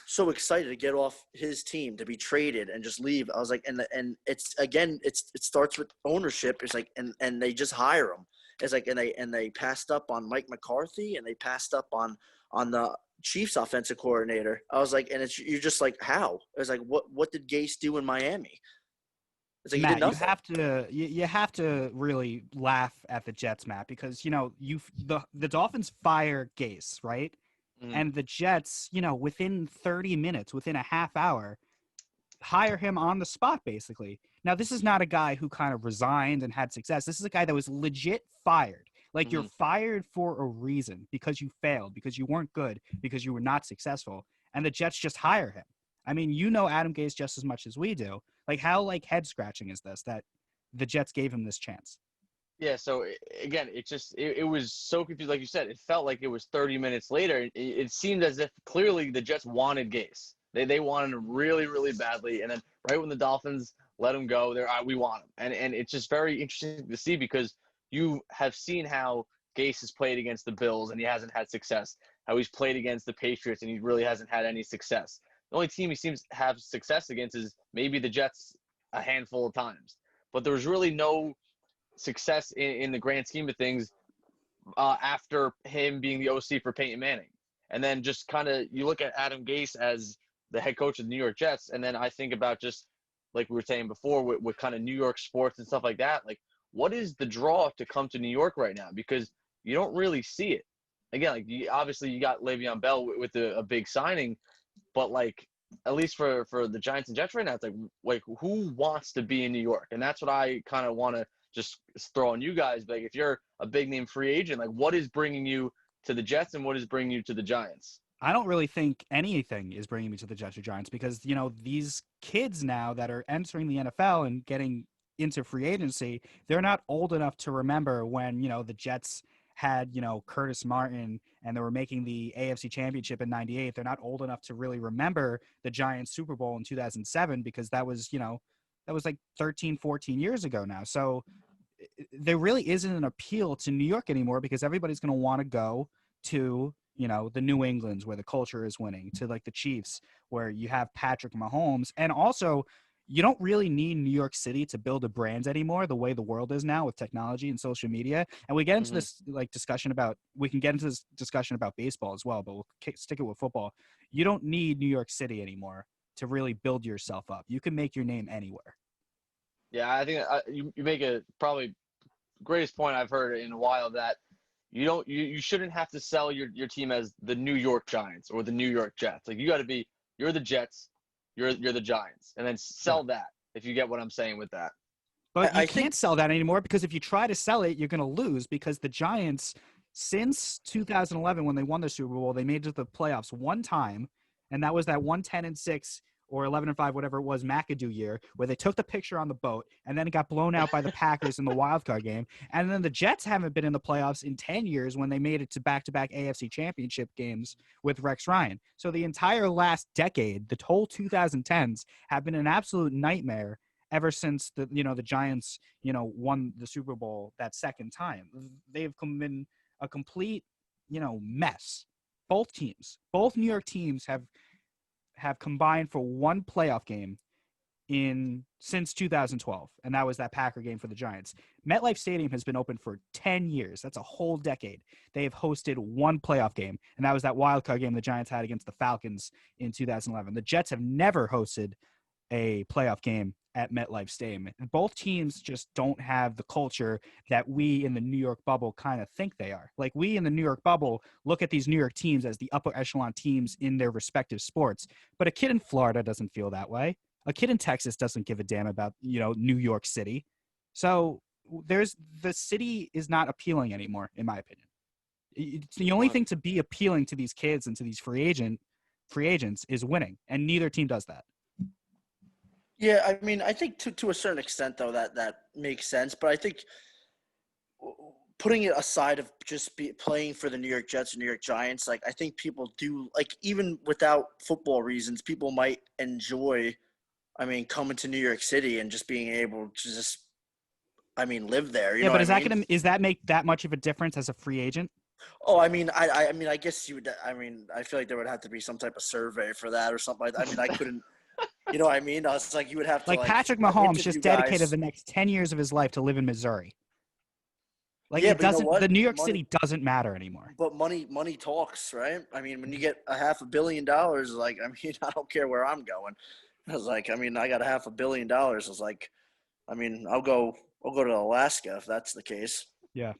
so excited to get off his team, to be traded and just leave. I was like, and it starts with ownership. It's like, and they just hire them. It's like, and they passed up on Mike McCarthy, and they passed up on the Chiefs offensive coordinator. I was like, and you're just like, how? It was like, what did Gase do in Miami? It's like, Matt, you have to really laugh at the Jets, Matt, because the Dolphins fire Gase, right? Mm-hmm. And the Jets, within 30 minutes, within a half hour, hire him on the spot, basically. Now, this is not a guy who kind of resigned and had success. This is a guy that was legit fired. Like, you're fired for a reason, because you failed, because you weren't good, because you were not successful, and the Jets just hire him. I mean, Adam Gase just as much as we do. Like, how head-scratching is this that the Jets gave him this chance? Yeah, so, again, it was so confused. Like you said, it felt like it was 30 minutes later. It seemed as if clearly the Jets wanted Gase. They wanted him really, really badly. And then right when the Dolphins let him go, we want him. And it's just very interesting to see, because you have seen how Gase has played against the Bills and he hasn't had success, how he's played against the Patriots and he really hasn't had any success. The only team he seems to have success against is maybe the Jets a handful of times. But there was really no success in the grand scheme of things after him being the OC for Peyton Manning. And then just kind of you look at Adam Gase as the head coach of the New York Jets, and then I think about, just like we were saying before, with kind of New York sports and stuff like that, like, what is the draw to come to New York right now? Because you don't really see it. Again, obviously you got Le'Veon Bell with a big signing, but at least for the Giants and Jets right now, it's like who wants to be in New York? And that's what I kind of want to just throw on you guys. Like, if you're a big name free agent, like, what is bringing you to the Jets and what is bringing you to the Giants? I don't really think anything is bringing me to the Jets or Giants, because, these kids now that are entering the NFL and getting into free agency, they're not old enough to remember when, the Jets had, Curtis Martin and they were making the AFC Championship in 98. They're not old enough to really remember the Giants Super Bowl in 2007, because that was, that was like 13, 14 years ago now. So there really isn't an appeal to New York anymore, because everybody's going to want to go to, the New Englands where the culture is winning, to like the Chiefs where you have Patrick Mahomes. And also, you don't really need New York City to build a brand anymore, the way the world is now with technology and social media. And we get into this discussion about baseball as well, but we'll stick it with football. You don't need New York City anymore to really build yourself up. You can make your name anywhere. Yeah, I think you make a probably greatest point I've heard in a while, that you shouldn't have to sell your team as the New York Giants or the New York Jets. Like, you got to be, you're the Jets, you're the Giants, and then sell that, if you get what I'm saying with that. But you can't sell that anymore, because if you try to sell it, you're going to lose, because the Giants, since 2011 when they won the Super Bowl, they made it to the playoffs one time, and that was that 10-6 or 11-5, whatever it was, McAdoo year, where they took the picture on the boat and then it got blown out by the Packers in the wild card game. And then the Jets haven't been in the playoffs in 10 years when they made it to back-to-back AFC championship games with Rex Ryan. So the entire last decade, the whole 2010s, have been an absolute nightmare ever since the Giants, won the Super Bowl that second time. They've been a complete, mess. Both teams, both New York teams have combined for one playoff game since 2012, and that was that Packer game for the Giants. MetLife Stadium has been open for 10 years. That's a whole decade. They have hosted one playoff game, and that was that wild card game the Giants had against the Falcons in 2011. The Jets have never hosted a playoff game at MetLife Stadium. Both teams just don't have the culture that we in the New York bubble kind of think they are. Like, we in the New York bubble look at these New York teams as the upper echelon teams in their respective sports, but a kid in Florida doesn't feel that way. A kid in Texas doesn't give a damn about, New York City. So the city is not appealing anymore, in my opinion. It's the only thing to be appealing to these kids and to these free agents is winning, and neither team does that. Yeah, I mean, I think to a certain extent, though, that makes sense. But I think putting it aside of just playing for the New York Jets or New York Giants, like I think people do, like even without football reasons, people might enjoy, I mean, coming to New York City and just being able to just, I mean, live there. You know but what I mean? is that make that much of a difference as a free agent? Oh, I mean, I mean, I guess you would. I mean, I feel like there would have to be some type of survey for that or something like that. I mean, I couldn't. You know what I mean? I was like, you would have to Like Patrick Mahomes just dedicated the next 10 years of his life to live in Missouri. Like yeah, it doesn't. You know the New York City doesn't matter anymore. But money talks, right? I mean, when you get $500 million, like, I mean, I don't care where I'm going. I was like, I mean, I got $500 million. I was like, I mean, I'll go to Alaska if that's the case. Yeah,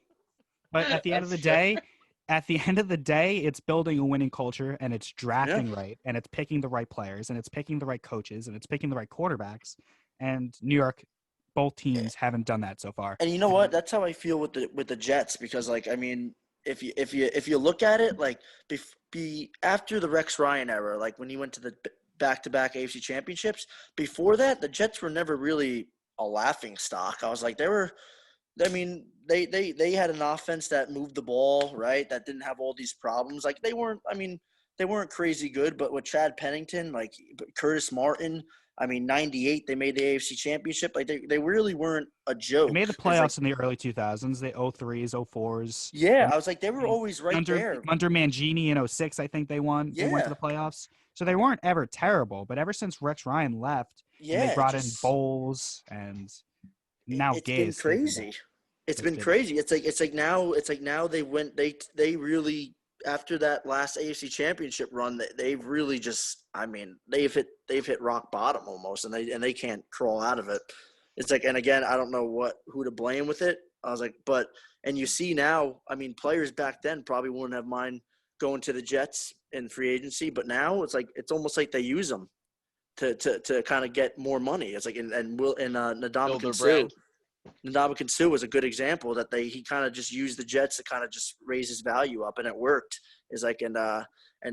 but at the end of the day, it's building a winning culture, and it's drafting right, and it's picking the right players, and it's picking the right coaches, and it's picking the right quarterbacks. And New York, both teams haven't done that so far. And you know what? That's how I feel with the Jets, because, like, I mean, if you look at it, like, after the Rex Ryan era, like when he went to the back-to-back AFC championships, before that, the Jets were never really a laughing stock. I was like, I mean, they had an offense that moved the ball, right? That didn't have all these problems. Like they weren't crazy good, but with Chad Pennington, like Curtis Martin, I mean, 98, they made the AFC championship. Like they really weren't a joke. They made the playoffs in the early 2000s, the 03s, 04s. Yeah, I was like, they were always right there. Under Mangini in 06, I think they won. Yeah. They went to the playoffs. So they weren't ever terrible, but ever since Rex Ryan left, and they brought in Bowles and now it's been crazy. It's been crazy. It's like now they really, after that last AFC championship run, they've really just, I mean, they've hit rock bottom almost, and they can't crawl out of it. It's like, and again, I don't know who to blame with it. I was like, and you see now, I mean, players back then probably wouldn't have mind going to the Jets in free agency, but now it's like, it's almost like they use them to kind of get more money. It's like, Ndamukong Suh. Ndamukong Suh was a good example that he kind of just used the Jets to kind of just raise his value up, and it worked. Is like, and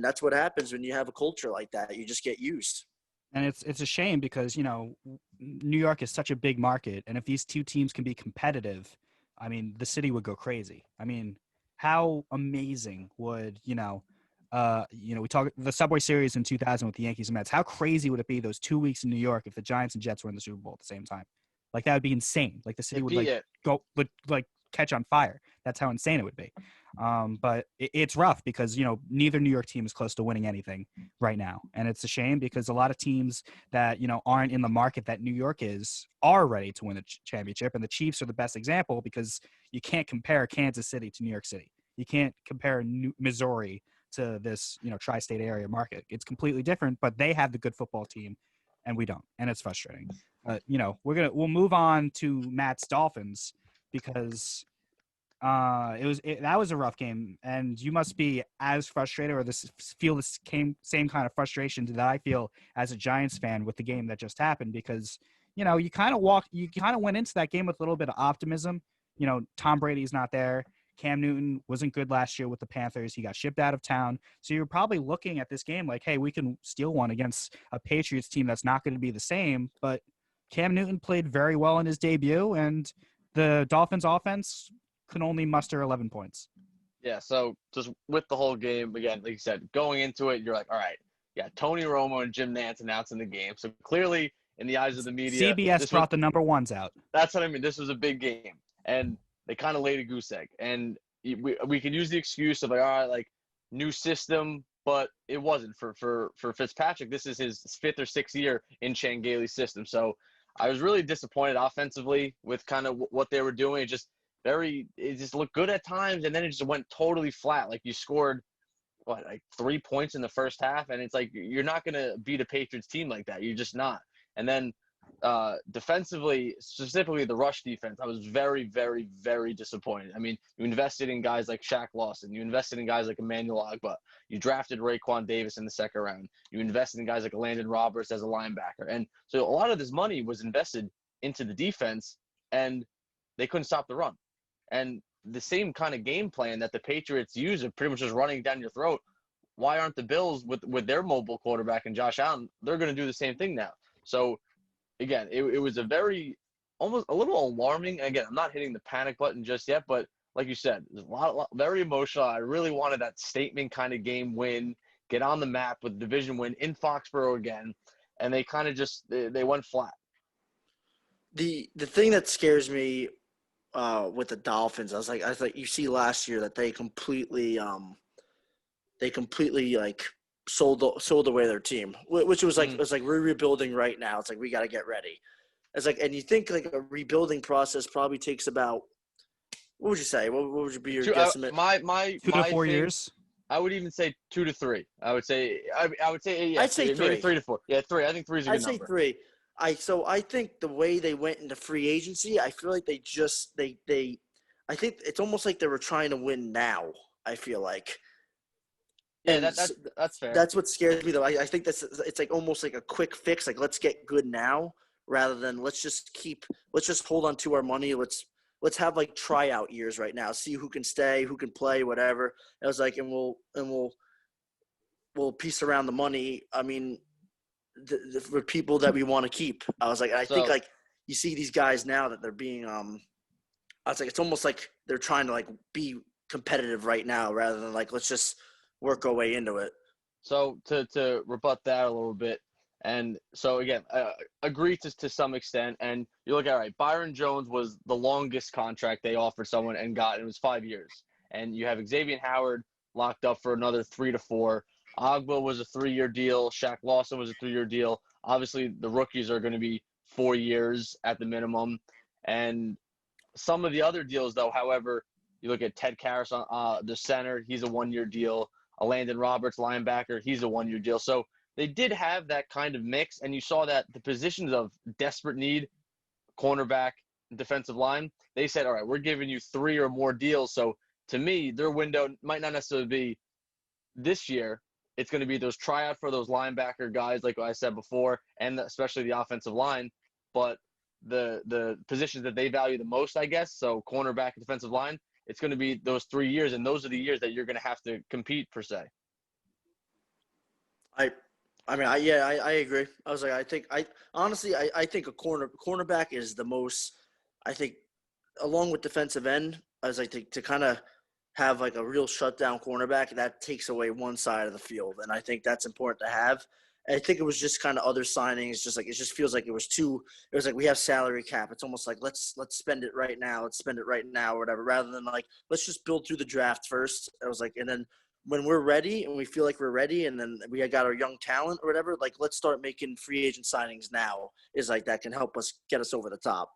that's what happens when you have a culture like that. You just get used. And it's a shame because, New York is such a big market, and if these two teams can be competitive, I mean, the city would go crazy. I mean, how amazing would, we talk the Subway Series in 2000 with the Yankees and Mets. How crazy would it be those 2 weeks in New York if the Giants and Jets were in the Super Bowl at the same time? Like, that would be insane. Like, the city would catch on fire. That's how insane it would be. But it's rough because, neither New York team is close to winning anything right now. And it's a shame because a lot of teams that, aren't in the market that New York are ready to win the championship. And the Chiefs are the best example because you can't compare Kansas City to New York City. You can't compare Missouri to this, tri-state area market. It's completely different, but they have the good football team and we don't. And it's frustrating. But, we'll move on to Matt's Dolphins because that was a rough game, and you must be as frustrated or feel the same kind of frustration that I feel as a Giants fan with the game that just happened because, you kind of went into that game with a little bit of optimism. Tom Brady's not there. Cam Newton wasn't good last year with the Panthers. He got shipped out of town. So you're probably looking at this game like, hey, we can steal one against a Patriots team that's not going to be the same. But Cam Newton played very well in his debut, and the Dolphins offense could only muster 11 points. Yeah, so just with the whole game, again, like you said, going into it, you're like, all right, yeah, Tony Romo and Jim Nantz announcing the game. So clearly, in the eyes of the media, CBS brought the number ones out. That's what I mean. This was a big game. And they kind of laid a goose egg. And we could use the excuse of, like, all right, like, new system, but it wasn't. For Fitzpatrick, this is his fifth or sixth year in Shanghail's system. So I was really disappointed offensively with kind of what they were doing. It just looked good at times, and then it just went totally flat. Like, you scored, 3 points in the first half, and it's like you're not going to beat a Patriots team like that. You're just not. And then defensively, specifically the rush defense, I was very, very, very disappointed. I mean, you invested in guys like Shaq Lawson. You invested in guys like Emmanuel Ogbah. You drafted Raekwon Davis in the second round. You invested in guys like Landon Roberts as a linebacker. And so a lot of this money was invested into the defense, and they couldn't stop the run. And the same kind of game plan that the Patriots use of pretty much just running down your throat, why aren't the Bills with their mobile quarterback and Josh Allen? They're going to do the same thing now. So, again, it was a very almost a little alarming. Again, I'm not hitting the panic button just yet, but like you said, there's a lot very emotional. I really wanted that statement kind of game win, get on the map with division win in Foxborough again, and they kind of just they went flat. The thing that scares me with the Dolphins, I was like, you see last year that they completely like sold away their team, which was like, it's like we're rebuilding right now. It's like, we got to get ready. It's like, and you think like a rebuilding process probably takes about, what would you say? What would be your guesstimate? My 2 to 4 years. I would even say 2 to 3. I would say yeah, I'd say 3. Maybe 3 to 4. Yeah, 3. I think 3 is a good number. I'd say 3. I think the way they went into free agency, I feel like they I think it's almost like they were trying to win now. I feel like. Yeah, that's fair. That's what scares me, though. I think it's like almost like a quick fix. Like, let's get good now, rather than let's just hold on to our money. Let's have like tryout years right now. See who can stay, who can play, whatever. I was like, and we'll piece around the money. I mean, for people that we want to keep. I was like, I think like you see these guys now that they're being. I was like, it's almost like they're trying to like be competitive right now, rather than like let's just work our way into it. So to rebut that a little bit, and so again, agree to some extent. And you look at, all right, Byron Jones was the longest contract they offered someone and got. It was 5 years. And you have Xavier Howard locked up for another 3 to 4. Ogbah was a 3-year deal. Shaq Lawson was a 3-year deal. Obviously, the rookies are going to be 4 years at the minimum. And some of the other deals, though, however, you look at Ted Karras, the center, he's a 1-year deal. Landon Roberts, linebacker, he's a 1-year deal. So they did have that kind of mix, and you saw that the positions of desperate need, cornerback, defensive line, they said, all right, we're giving you 3 or more deals. So to me, their window might not necessarily be this year. It's going to be those tryout for those linebacker guys, like I said before, and especially the offensive line. But the positions that they value the most, I guess, so cornerback and defensive line, it's going to be those 3 years, and those are the years that you're going to have to compete, per se. I agree. I was like, I think a cornerback is the most, I think, along with defensive end, I was like, to kind of have like a real shutdown cornerback, that takes away one side of the field. And I think that's important to have. I think it was just kind of other signings, just like it just feels like it was like we have salary cap. It's almost like let's spend it right now. Let's spend it right now or whatever, rather than like let's just build through the draft first. I was like, and then when we're ready and we feel like we're ready and then we got our young talent or whatever, like let's start making free agent signings now, is like that can help us get us over the top.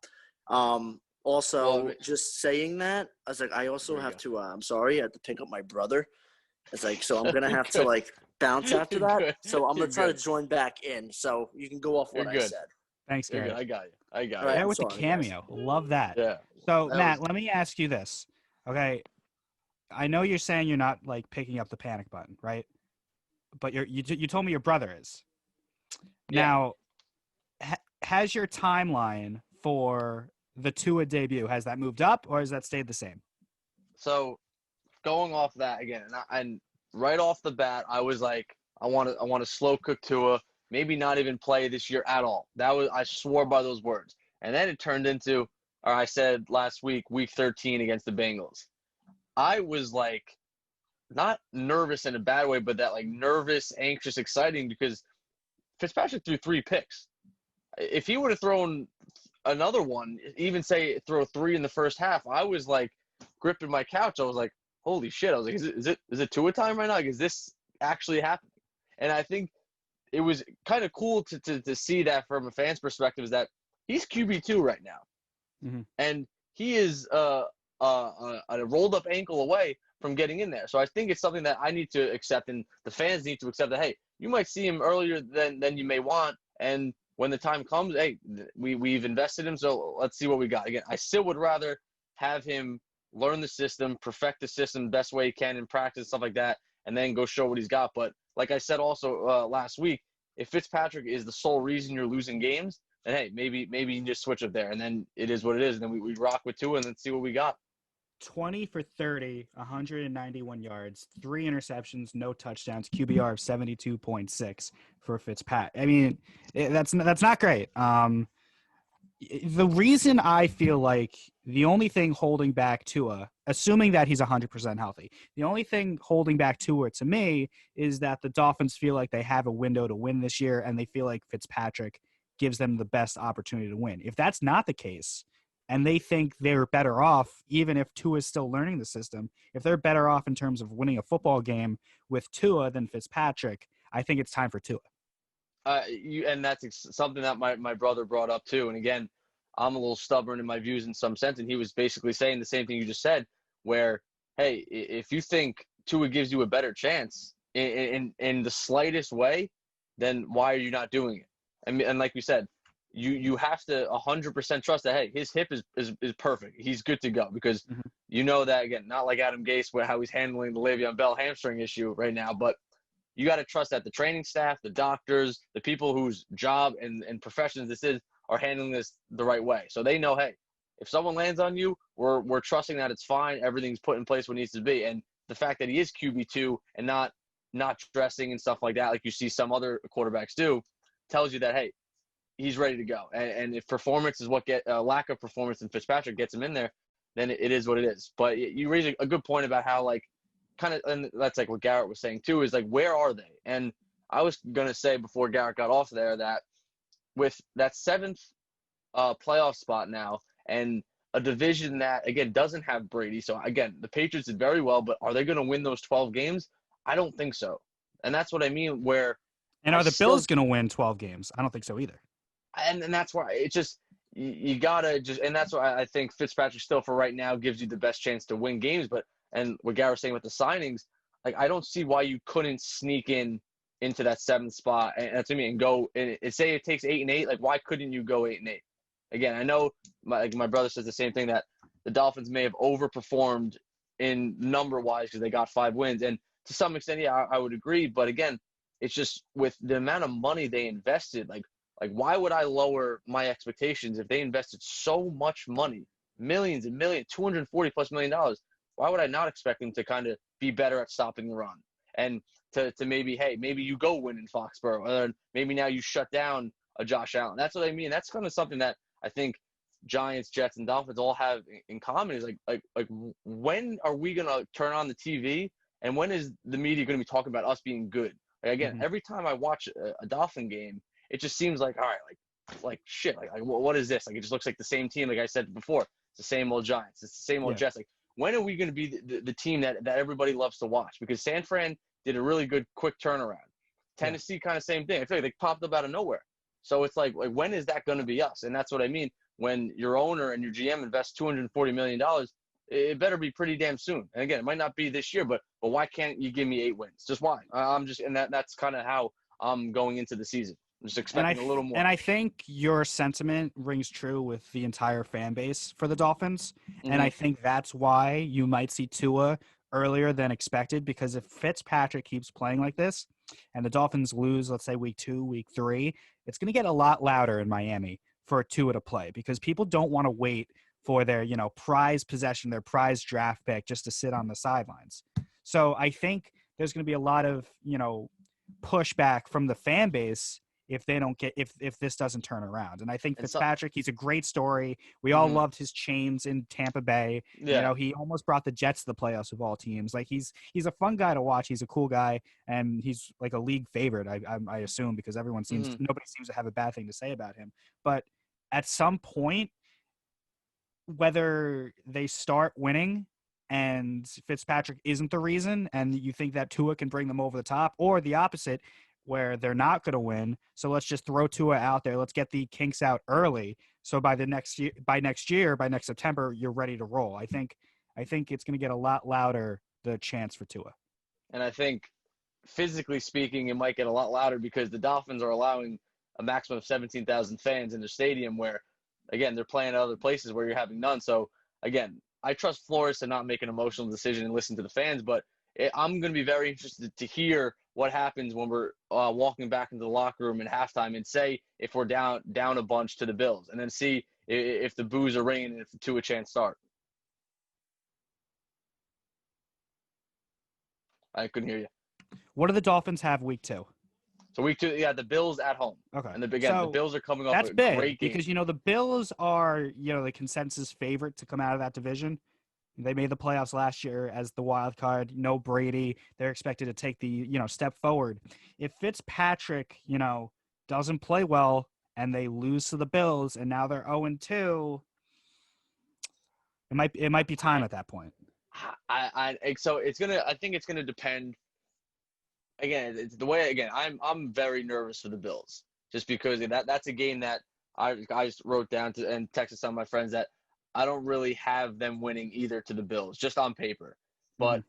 Just saying that, I was like, I also have to I'm sorry, I had to pick up my brother. It's like, so I'm gonna have to like bounce after that. Good. So I'm gonna try to join back in. So you can go off what I said. Thanks, Garett. I got you. Right, There with the cameo. Guys. Love that. Yeah. So Matt, let me ask you this. Okay, I know you're saying you're not like picking up the panic button, right? But you told me your brother is. Yeah. Now, has your timeline for the Tua debut, has that moved up or has that stayed the same? So going off that again, and right off the bat, I was like, I want to slow cook Tua, maybe not even play this year at all. I swore by those words. And then it turned into, or I said last week, week 13 against the Bengals. I was like, not nervous in a bad way, but that like nervous, anxious, exciting, because Fitzpatrick threw 3 picks. If he would have thrown another one, even say throw 3 in the first half, I was like gripping my couch. I was like, holy shit. I was like, is it Tua time right now? Like, is this actually happening? And I think it was kind of cool to see that from a fan's perspective, is that he's QB2 right now. Mm-hmm. And he is a rolled up ankle away from getting in there. So I think it's something that I need to accept, and the fans need to accept that, hey, you might see him earlier than you may want, and when the time comes, hey, we've invested him, so let's see what we got. Again, I still would rather have him learn the system, perfect the system the best way he can in practice, stuff like that, and then go show what he's got. But like I said also last week, if Fitzpatrick is the sole reason you're losing games, then hey, maybe you just switch up there, and then it is what it is. And then we rock with Tua and then see what we got. 20 for 30, 191 yards, 3 interceptions, no touchdowns, QBR of 72.6 for Fitzpat. I mean, that's not great. The reason I feel like the only thing holding back Tua, assuming that he's 100% healthy, the only thing holding back Tua to me is that the Dolphins feel like they have a window to win this year, and they feel like Fitzpatrick gives them the best opportunity to win. If that's not the case, and they think they're better off, even if Tua is still learning the system, if they're better off in terms of winning a football game with Tua than Fitzpatrick, I think it's time for Tua. And that's something that my brother brought up too. And again, I'm a little stubborn in my views in some sense, and he was basically saying the same thing you just said, where, hey, if you think Tua gives you a better chance in the slightest way, then why are you not doing it? And like we said, you have to 100% trust that, hey, his hip is perfect. He's good to go, because you know that, again, not like Adam Gase, where how he's handling the Le'Veon Bell hamstring issue right now, but you got to trust that the training staff, the doctors, the people whose job and professions this is are handling this the right way. So they know, hey, if someone lands on you, we're trusting that it's fine. Everything's put in place what needs to be. And the fact that he is QB2 and not dressing and stuff like that, like you see some other quarterbacks do, tells you that, hey, he's ready to go. And if performance is what lack of performance in Fitzpatrick gets him in there, then it is what it is. But you raise a good point about how, like, kind of, and that's like what Garett was saying too, is like, where are they? And I was going to say before Garett got off there that with that 7th playoff spot now, and a division that, again, doesn't have Brady. So, again, the Patriots did very well, but are they going to win those 12 games? I don't think so. And that's what I mean, where – And are the Bills going to win 12 games? I don't think so either. And that's why it's just – you got to just – and that's why I think Fitzpatrick still, for right now, gives you the best chance to win games. But – and what Garett was saying with the signings, like, I don't see why you couldn't sneak into that 7th spot, and that's what I mean, and go and say it takes 8-8. Like, why couldn't you go 8-8? Again, I know my brother says the same thing, that the Dolphins may have overperformed in number-wise because they got 5 wins, and to some extent, yeah, I would agree. But again, it's just with the amount of money they invested, like why would I lower my expectations if they invested so much money, millions and millions, $240+ million? Why would I not expect them to kind of be better at stopping the run? And to maybe, hey, maybe you go win in Foxborough, or maybe now you shut down a Josh Allen. That's what I mean. That's kind of something that I think Giants, Jets, and Dolphins all have in common, is like when are we going to turn on the TV, and when is the media going to be talking about us being good? Like, again, every time I watch a Dolphin game, it just seems like, all right, like shit, like what is this? Like, it just looks like the same team. Like I said before, it's the same old Giants. It's the same old Jets. Like, when are we going to be the team that everybody loves to watch? Because San Fran did a really good quick turnaround. Tennessee, kind of same thing. I feel like they popped up out of nowhere. So it's like when is that going to be us? And that's what I mean. When your owner and your GM invest $240 million, it better be pretty damn soon. And again, it might not be this year, but why can't you give me 8 wins? Just why? And that's kind of how I'm going into the season. I'm just expecting a little more. And I think your sentiment rings true with the entire fan base for the Dolphins. And I think that's why you might see Tua earlier than expected, because if Fitzpatrick keeps playing like this and the Dolphins lose, let's say week 2, week 3, it's going to get a lot louder in Miami for Tua to play, because people don't want to wait for their, prize possession, their prize draft pick just to sit on the sidelines. So I think there's going to be a lot of, pushback from the fan base if they don't get if this doesn't turn around. And I think Fitzpatrick, he's a great story. We all loved his chains in Tampa Bay. Yeah. He almost brought the Jets to the playoffs of all teams. Like, he's a fun guy to watch. He's a cool guy, and he's like a league favorite, I assume, because everyone nobody seems to have a bad thing to say about him. But at some point, whether they start winning and Fitzpatrick isn't the reason, and you think that Tua can bring them over the top, or the opposite, where they're not going to win, so let's just throw Tua out there. Let's get the kinks out early, so by next September, you're ready to roll. I think it's going to get a lot louder, the chance for Tua. And I think, physically speaking, it might get a lot louder because the Dolphins are allowing a maximum of 17,000 fans in the stadium where, again, they're playing at other places where you're having none. So, again, I trust Flores to not make an emotional decision and listen to the fans, but I'm going to be very interested to hear what happens when we're walking back into the locker room in halftime and say if we're down a bunch to the Bills, and then see if the boos are ringing and if the Tua chance start. I couldn't hear you. What do the Dolphins have week 2? So week 2, the Bills at home. Okay. And the Bills are coming off that's a big great game. because, the Bills are, the consensus favorite to come out of that division. They made the playoffs last year as the wild card. No Brady. They're expected to take the, step forward. If Fitzpatrick, doesn't play well and they lose to the Bills and now they're 0-2, it might be time at that point. I think it's gonna depend. Again, it's the way. Again, I'm very nervous for the Bills just because that's a game that I just wrote down and texted some of my friends that I don't really have them winning either to the Bills, just on paper. But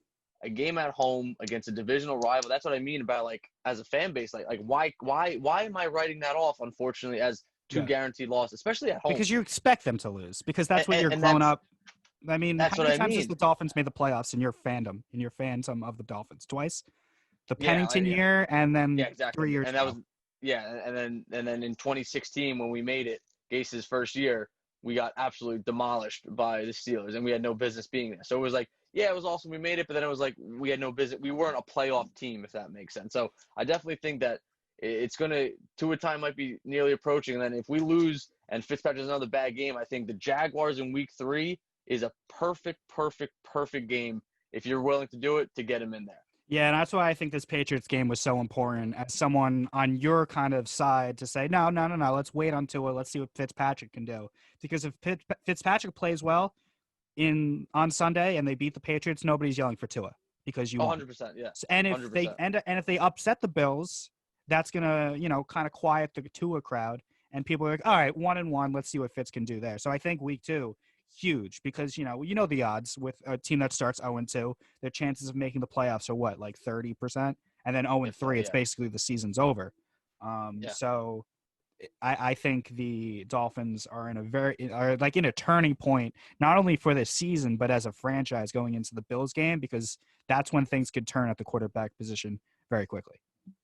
a game at home against a divisional rival, that's what I mean about, like, as a fan base, like why am I writing that off, unfortunately, as two guaranteed losses, especially at home? Because you expect them to lose, because that's what you're grown up. I mean, how many times has the Dolphins made the playoffs in your fandom, of the Dolphins? Twice? The Pennington year and then 3 years ago. And then in 2016 when we made it, Gase's first year, we got absolutely demolished by the Steelers, and we had no business being there. So it was like, it was awesome we made it, but then it was like we had no business. We weren't a playoff team, if that makes sense. So I definitely think that it's going to – Tua time might be nearly approaching. And then if we lose and Fitzpatrick has another bad game, I think the Jaguars in week 3 is a perfect game, if you're willing to do it, to get him in there. Yeah, and that's why I think this Patriots game was so important as someone on your kind of side to say, no, let's wait until it. Let's see what Fitzpatrick can do. Because if Fitzpatrick plays well on Sunday and they beat the Patriots, nobody's yelling for Tua because you 100%, yeah. And if 100%. if they upset the Bills, that's gonna kind of quiet the Tua crowd, and people are like, all right, 1-1, let's see what Fitz can do there. So I think week 2. Huge, because the odds with a team that starts 0-2, their chances of making the playoffs are what, like 30%, and then 0-3, it's basically the season's over. So I think the Dolphins are in a turning point, not only for this season but as a franchise going into the Bills game, because that's when things could turn at the quarterback position very quickly.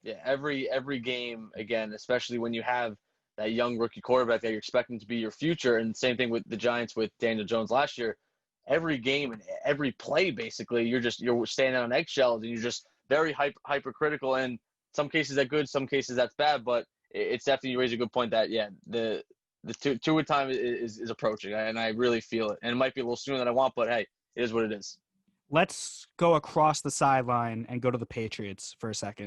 Yeah, every game, again, especially when you have that young rookie quarterback that you're expecting to be your future. And same thing with the Giants with Daniel Jones last year. Every game and every play, basically, you're standing on eggshells, and you're just very hypercritical. And some cases that's good, some cases that's bad. But it's definitely, you raise a good point that, the Tua time is approaching, and I really feel it. And it might be a little sooner than I want, but hey, it is what it is. Let's go across the sideline and go to the Patriots for a second,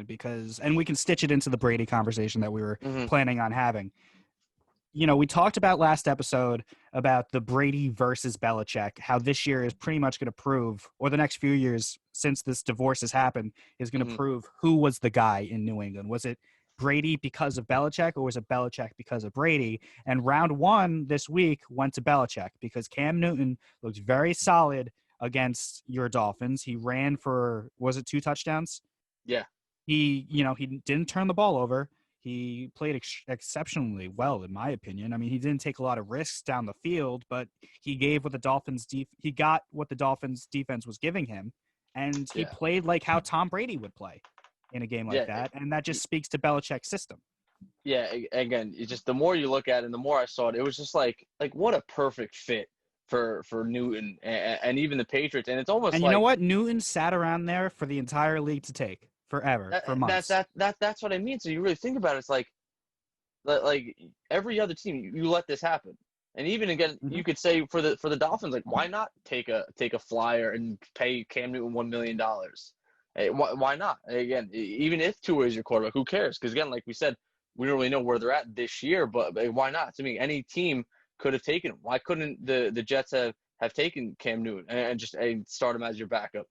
and we can stitch it into the Brady conversation that we were planning on having. We talked about last episode about the Brady versus Belichick, how this year is pretty much going to prove, or the next few years since this divorce has happened, is going to prove who was the guy in New England. Was it Brady because of Belichick, or was it Belichick because of Brady? And round 1 this week went to Belichick because Cam Newton looked very solid against your Dolphins. He ran for, was it 2 touchdowns? Yeah. He didn't turn the ball over. He played exceptionally well, in my opinion. I mean, he didn't take a lot of risks down the field, but he gave what the Dolphins he got what the Dolphins defense was giving him, and he played like how Tom Brady would play in a game like that, and that just speaks to Belichick's system. Yeah, again, it's just the more you look at it and the more I saw it, it was just like what a perfect fit for Newton and even the Patriots. And it's almost, and you know what? Newton sat around there for the entire league to take forever, for months. That's what I mean. So you really think about it, it's like every other team, you let this happen. And even again, you could say for the Dolphins, like, why not take a flyer and pay Cam Newton $1 million? Why not? Again, even if Tua is your quarterback, who cares? Because again, like we said, we don't really know where they're at this year, but why not? To me, any team could have taken him. Why couldn't the Jets have taken Cam Newton and just start him as your backup?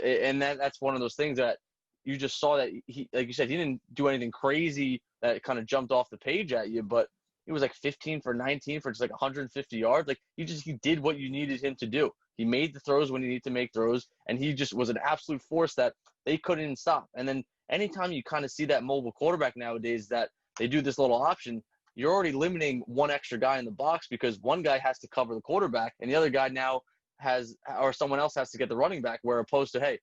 And that's one of those things that you just saw that he, like you said, he didn't do anything crazy that kind of jumped off the page at you, but it was like 15 for 19 for just like 150 yards. Like he did what you needed him to do. He made the throws when he needed to make throws, and he just was an absolute force that they couldn't stop. And then anytime you kind of see that mobile quarterback nowadays that they do this little option, you're already limiting one extra guy in the box because one guy has to cover the quarterback and the other guy now or someone else has to get the running back, where opposed to, hey,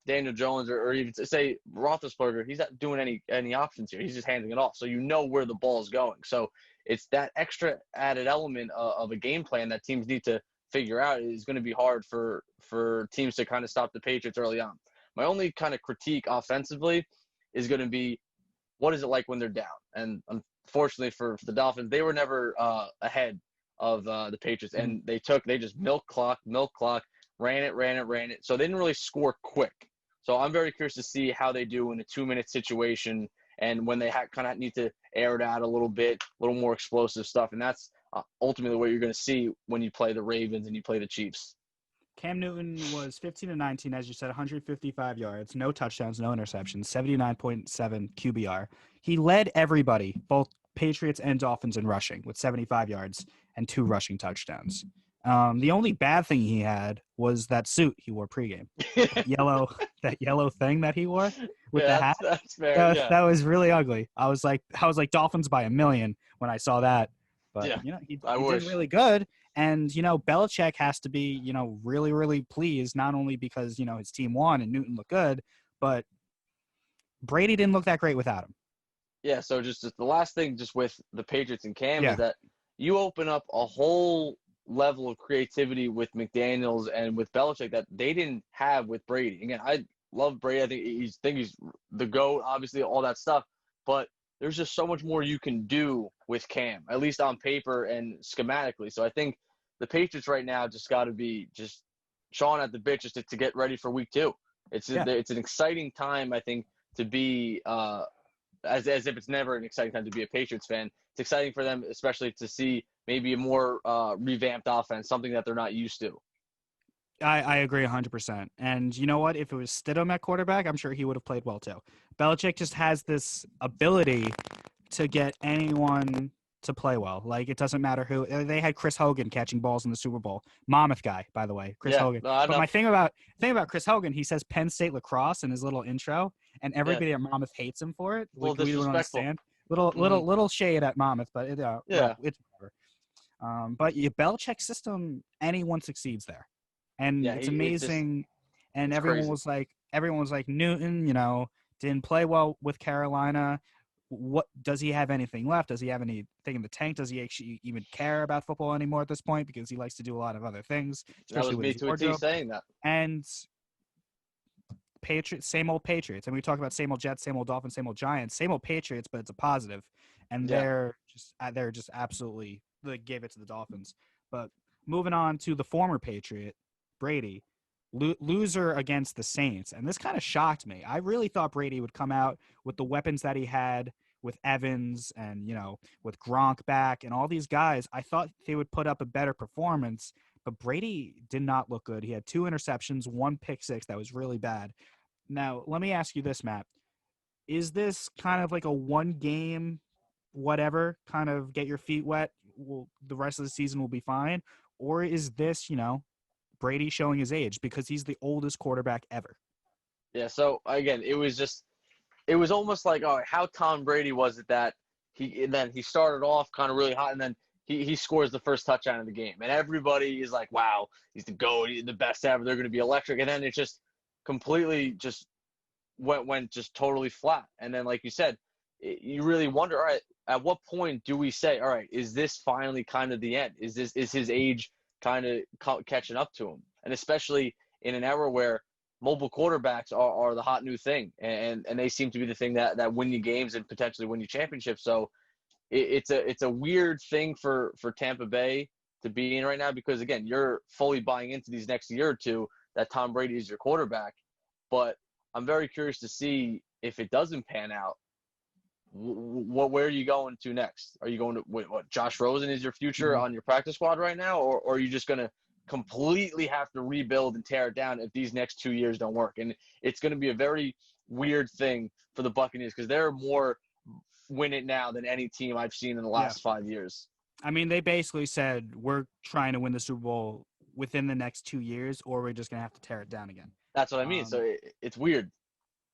Daniel Jones or even say Roethlisberger, he's not doing any options here. He's just handing it off. So you know where the ball is going. So it's that extra added element of a game plan that teams need to figure out is going to be hard for teams to kind of stop the Patriots early on. My only kind of critique offensively is going to be, what is it like when they're down? And unfortunately for the Dolphins, they were never ahead of the Patriots. And they just milk clock, ran it. So they didn't really score quick. So I'm very curious to see how they do in a 2-minute situation and when they kind of need to air it out a little bit, a little more explosive stuff. And that's ultimately what you're going to see when you play the Ravens and you play the Chiefs. Cam Newton was 15-19, as you said, 155 yards, no touchdowns, no interceptions, 79.7 QBR. He led everybody, both Patriots and Dolphins, in rushing with 75 yards and 2 rushing touchdowns. The only bad thing he had was that suit he wore pregame, that yellow thing that he wore with the hat. That's fair. That was really ugly. I was like Dolphins by a million when I saw that. But he did really good. And Belichick has to be really, really pleased, not only because his team won and Newton looked good, but Brady didn't look that great without him. Yeah. So just the last thing, just with the Patriots and Cam, is that you open up a whole level of creativity with McDaniels and with Belichick that they didn't have with Brady. Again, I love Brady. I think he's the GOAT, obviously, all that stuff. But there's just so much more you can do with Cam, at least on paper and schematically. So I think the Patriots right now just got to be just chawing at the bit just to get ready for week 2. It's an exciting time, I think, to be as if it's never an exciting time to be a Patriots fan. It's exciting for them, especially to see maybe a more revamped offense, something that they're not used to. I agree 100%. And you know what? If it was Stidham at quarterback, I'm sure he would have played well too. Belichick just has this ability to get anyone to play well. Like, it doesn't matter who. They had Chris Hogan catching balls in the Super Bowl. Monmouth guy, by the way, Chris Hogan. But my thing about Chris Hogan, he says Penn State lacrosse in his little intro, and everybody at Monmouth hates him for it. We don't understand. Little shade at Monmouth, but it's whatever. But Belichick's system, anyone succeeds there, and it's amazing. And everyone was like Newton, didn't play well with Carolina. What does he have anything left? Does he have anything in the tank? Does he actually even care about football anymore at this point? Because he likes to do a lot of other things. That was me to a T saying that. And Patriots, same old Patriots. And we talk about same old Jets, same old Dolphins, same old Giants, same old Patriots, but it's a positive. And they're just absolutely, they gave it to the Dolphins. But moving on to the former Patriot, Brady, loser against the Saints. And this kind of shocked me. I really thought Brady would come out with the weapons that he had with Evans and, with Gronk back and all these guys. I thought they would put up a better performance, but Brady did not look good. He had 2 interceptions, 1 pick six that was really bad. Now, let me ask you this, Matt. Is this kind of like a one-game whatever, kind of get your feet wet, the rest of the season will be fine? Or is this, Brady showing his age because he's the oldest quarterback ever? Yeah, so, again, it was almost like, how Tom Brady was it that he started off kind of really hot, and then he scores the first touchdown of the game. And everybody is like, wow, he's the GOAT, he's the best ever, they're going to be electric. And then it just completely just went just totally flat. And then, like you said, you really wonder, all right, at what point do we say, all right, is this finally kind of the end? Is his age kind of catching up to him? And especially in an era where mobile quarterbacks are the hot new thing, and they seem to be the thing that win you games and potentially win you championships. So it's a weird thing for Tampa Bay to be in right now, because, again, you're fully buying into these next year or two that Tom Brady is your quarterback. But I'm very curious to see if it doesn't pan out. Where are you going to next? Are you going to what? Josh Rosen is your future on your practice squad right now, or are you just going to completely have to rebuild and tear it down if these next 2 years don't work? And it's going to be a very weird thing for the Buccaneers, because they're more win it now than any team I've seen in the last 5 years. I mean, they basically said we're trying to win the Super Bowl within the next 2 years, or we're just going to have to tear it down again. That's what I mean. So it's weird.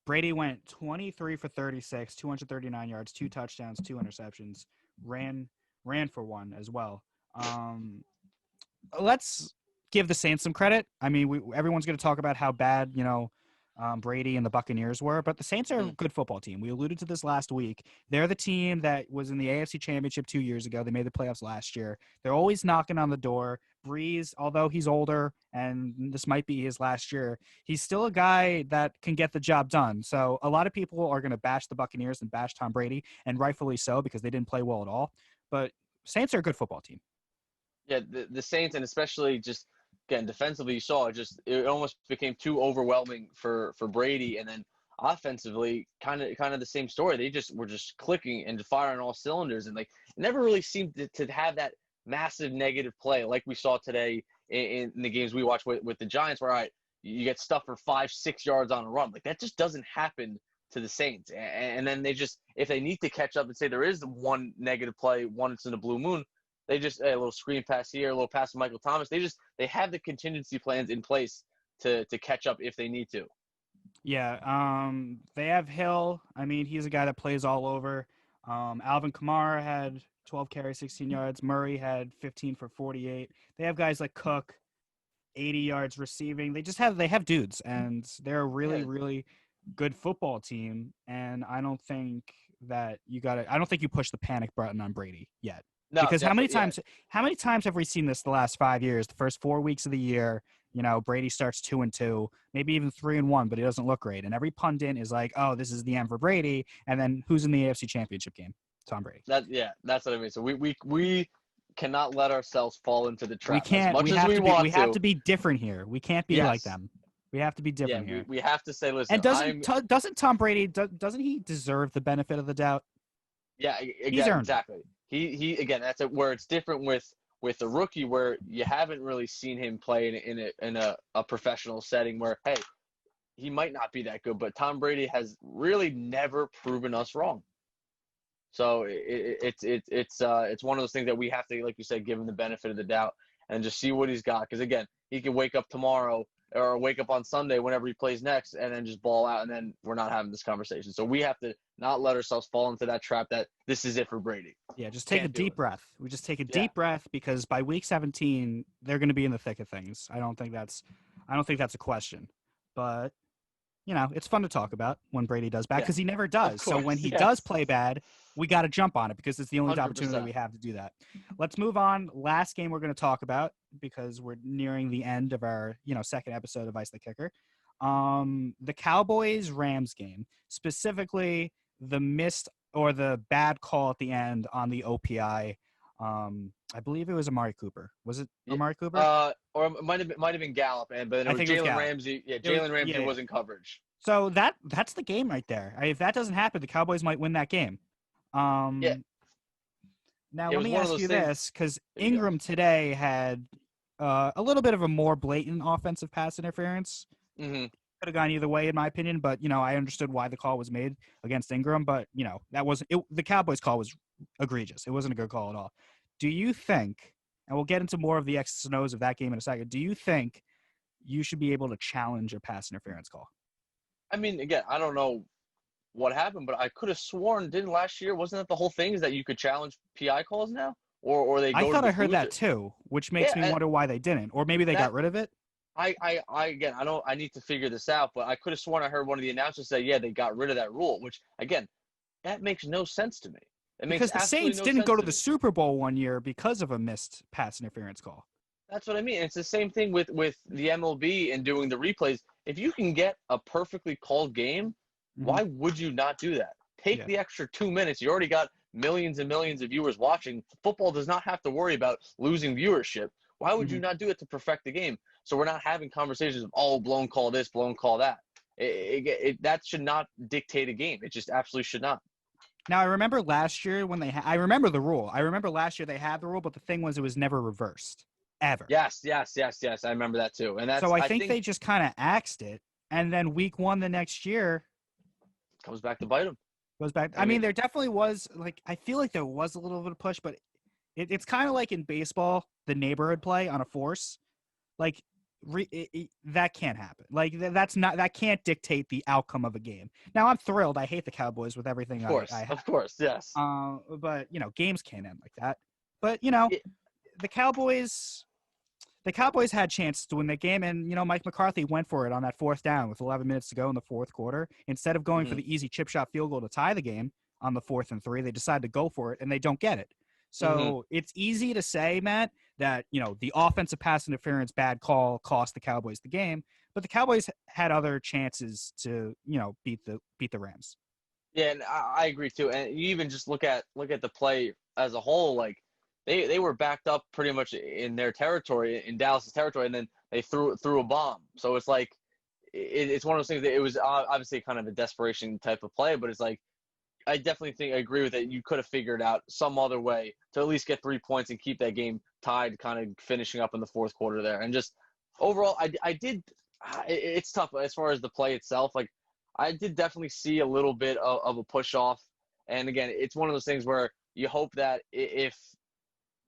Brady went 23 for 36, 239 yards, 2 touchdowns, 2 interceptions, ran for one as well. Let's give the Saints some credit. I mean, everyone's going to talk about how bad, Brady and the Buccaneers were, but the Saints are a good football team. We alluded to this last week. They're the team that was in the AFC Championship 2 years ago. They made the playoffs last year. They're always knocking on the door. Breeze, although he's older and this might be his last year, he's still a guy that can get the job done. So a lot of people are going to bash the Buccaneers and bash Tom Brady, and rightfully so because they didn't play well at all. But Saints are a good football team. Yeah, the Saints, and especially just again defensively, you saw it almost became too overwhelming for Brady, and then offensively, kind of the same story. They just were just clicking and firing all cylinders, and like it never really seemed to have that massive negative play like we saw today in the games we watched with the Giants, where all right, you get stuff for 5-6 yards on a run. Like that just doesn't happen to the Saints, and then they just, if they need to catch up and say there is one negative play once in a blue moon, they just a little screen pass here, a little pass to Michael Thomas. They have the contingency plans in place to catch up if they need to. Yeah, they have Hill. I mean, he's a guy that plays all over. Alvin Kamara had 12 carries, 16 yards. Murray had 15 for 48. They have guys like Cook, 80 yards receiving. They have dudes, and they're a really, really good football team. And I don't think you push the panic button on Brady yet. No, because how many times have we seen this the last 5 years? The first 4 weeks of the year, Brady starts 2-2, maybe even 3-1, but he doesn't look great. And every pundit is like, "Oh, this is the end for Brady." And then who's in the AFC Championship game? Tom Brady. That's what I mean. So we cannot let ourselves fall into the trap. We can't. As much as we want we have to be different here. We can't be like them. We have to be different here. We have to say, listen. And doesn't Tom Brady doesn't he deserve the benefit of the doubt? Yeah, exactly. He again, that's where it's different with the rookie, where you haven't really seen him play in a professional setting where, hey, he might not be that good, but Tom Brady has really never proven us wrong. So it's one of those things that we have to, like you said, give him the benefit of the doubt and just see what he's got. Because again, he can wake up tomorrow or wake up on Sunday whenever he plays next and then just ball out, and then we're not having this conversation. So we have to not let ourselves fall into that trap that this is it for Brady. Yeah, just take a deep breath. We just take a deep breath, because by week 17 they're going to be in the thick of things. I don't think that's a question. But it's fun to talk about when Brady does bad, because he never does. So when he does play bad, we got to jump on it, because it's the only 100%. Opportunity we have to do that. Let's move on. Last game we're going to talk about, because we're nearing the end of our second episode of Ice the Kicker. The Cowboys-Rams game, specifically the missed or the bad call at the end on the OPI. I believe it was Amari Cooper. Was it Amari Cooper? Or it might have been Gallup, but it was Jalen Ramsey. Yeah, Jalen Ramsey was in coverage. So that's the game right there. If that doesn't happen, the Cowboys might win that game. Now let me ask you this, because Ingram today had a little bit of a more blatant offensive pass interference. Mm-hmm. Could have gone either way, in my opinion, but I understood why the call was made against Ingram, but that wasn't it. The Cowboys call was egregious. It wasn't a good call at all. Do you think, and we'll get into more of the X's and O's of that game in a second, do you think you should be able to challenge a pass interference call? I mean, again, I don't know what happened, but I could have sworn, didn't last year, wasn't that the whole thing, is that you could challenge PI calls now? Or they go I thought I heard that too, which makes me wonder why they didn't. Or maybe they got rid of it. I need to figure this out, but I could have sworn I heard one of the announcers say, they got rid of that rule, which, again, that makes no sense to me. Because the Saints didn't go to the Super Bowl one year because of a missed pass interference call. That's what I mean. It's the same thing with the MLB and doing the replays. If you can get a perfectly called game, why would you not do that? Take the extra 2 minutes. You already got millions and millions of viewers watching. Football does not have to worry about losing viewership. Why would you not do it to perfect the game? So we're not having conversations of, blown call this, blown call that. That should not dictate a game. It just absolutely should not. Now, I remember last year when I remember the rule. I remember last year they had the rule, but the thing was it was never reversed, ever. Yes. I remember that too. And that's, so I think they just kind of axed it, and then week 1 the next year comes back to bite them. Goes back. I mean, there definitely was, I feel like there was a little bit of push, but it's kind of like in baseball, the neighborhood play on a force. Like, that can't happen. Like that can't dictate the outcome of a game. Now I'm thrilled. I hate the Cowboys with everything I have. Of course, yes. But games can't end like that. But It- the Cowboys had chances to win that game, and Mike McCarthy went for it on that fourth down with 11 minutes to go in the fourth quarter. Instead of going for the easy chip shot field goal to tie the game on the 4th and 3, they decide to go for it, and they don't get it. So it's easy to say, Matt, that the offensive pass interference bad call cost the Cowboys the game, but the Cowboys had other chances to beat the Rams. Yeah, and I agree too. And you even just look at the play as a whole. Like they were backed up pretty much in their territory, in Dallas's territory, and then they threw a bomb. So it's like it's one of those things that it was obviously kind of a desperation type of play, but it's like I definitely agree with it. You could have figured out some other way to at least get 3 points and keep that game tied, kind of finishing up in the fourth quarter there. And just overall, I did. It's tough as far as the play itself. Like I did definitely see a little bit of a push off. And again, it's one of those things where you hope that if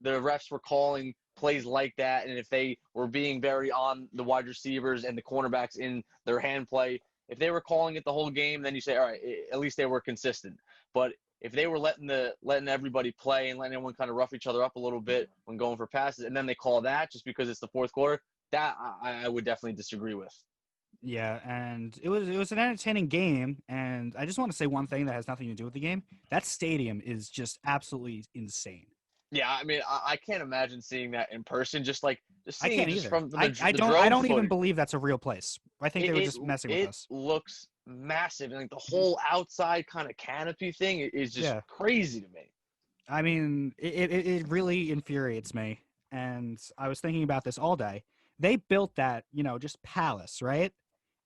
the refs were calling plays like that, and if they were being very on the wide receivers and the cornerbacks in their hand play, if they were calling it the whole game, then you say, all right, at least they were consistent. But if they were letting everybody play and letting everyone kind of rough each other up a little bit when going for passes, and then they call that just because it's the fourth quarter, that I would definitely disagree with. Yeah, and it was an entertaining game, and I just want to say one thing that has nothing to do with the game. That stadium is just absolutely insane. Yeah, I mean, I can't imagine seeing that in person. Just I seeing can't it just either. from the I the don't drone even footage. believe that's a real place. I think they were just messing with us. It looks massive, and like the whole outside kind of canopy thing is just crazy to me. I mean, it really infuriates me, and I was thinking about this all day. They built that, just palace, right?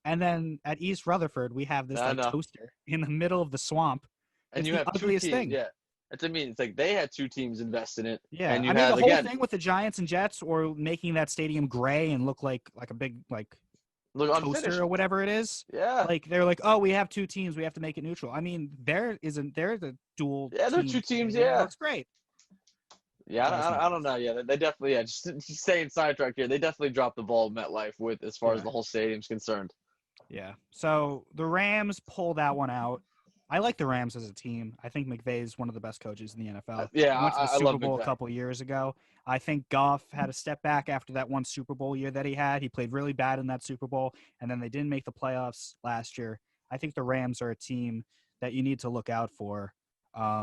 And then at East Rutherford, we have this toaster in the middle of the swamp. And It's you the have ugliest two teams. thing. Yeah, that's what I mean. It's like they had two teams invest in it. Yeah, and you I mean have the whole again thing with the Giants and Jets, or making that stadium gray and look like a big look toaster unfinished or whatever it is. Yeah, Like they're like, oh, we have two teams, we have to make it neutral. I mean, there's a dual. Yeah, they're two teams. Stadium. Yeah, It looks great. Yeah, I don't know. Yeah, they definitely. Yeah, just staying sidetracked here. They definitely dropped the ball at MetLife with as far as the whole stadium's concerned. Yeah. So the Rams pulled that one out. I like the Rams as a team. I think McVay is one of the best coaches in the NFL. Yeah, He went to the I Super love Bowl McVay. a couple years ago. I think Goff had a step back after that one Super Bowl year that he had. He played really bad in that Super Bowl, and then they didn't make the playoffs last year. I think the Rams are a team that you need to look out for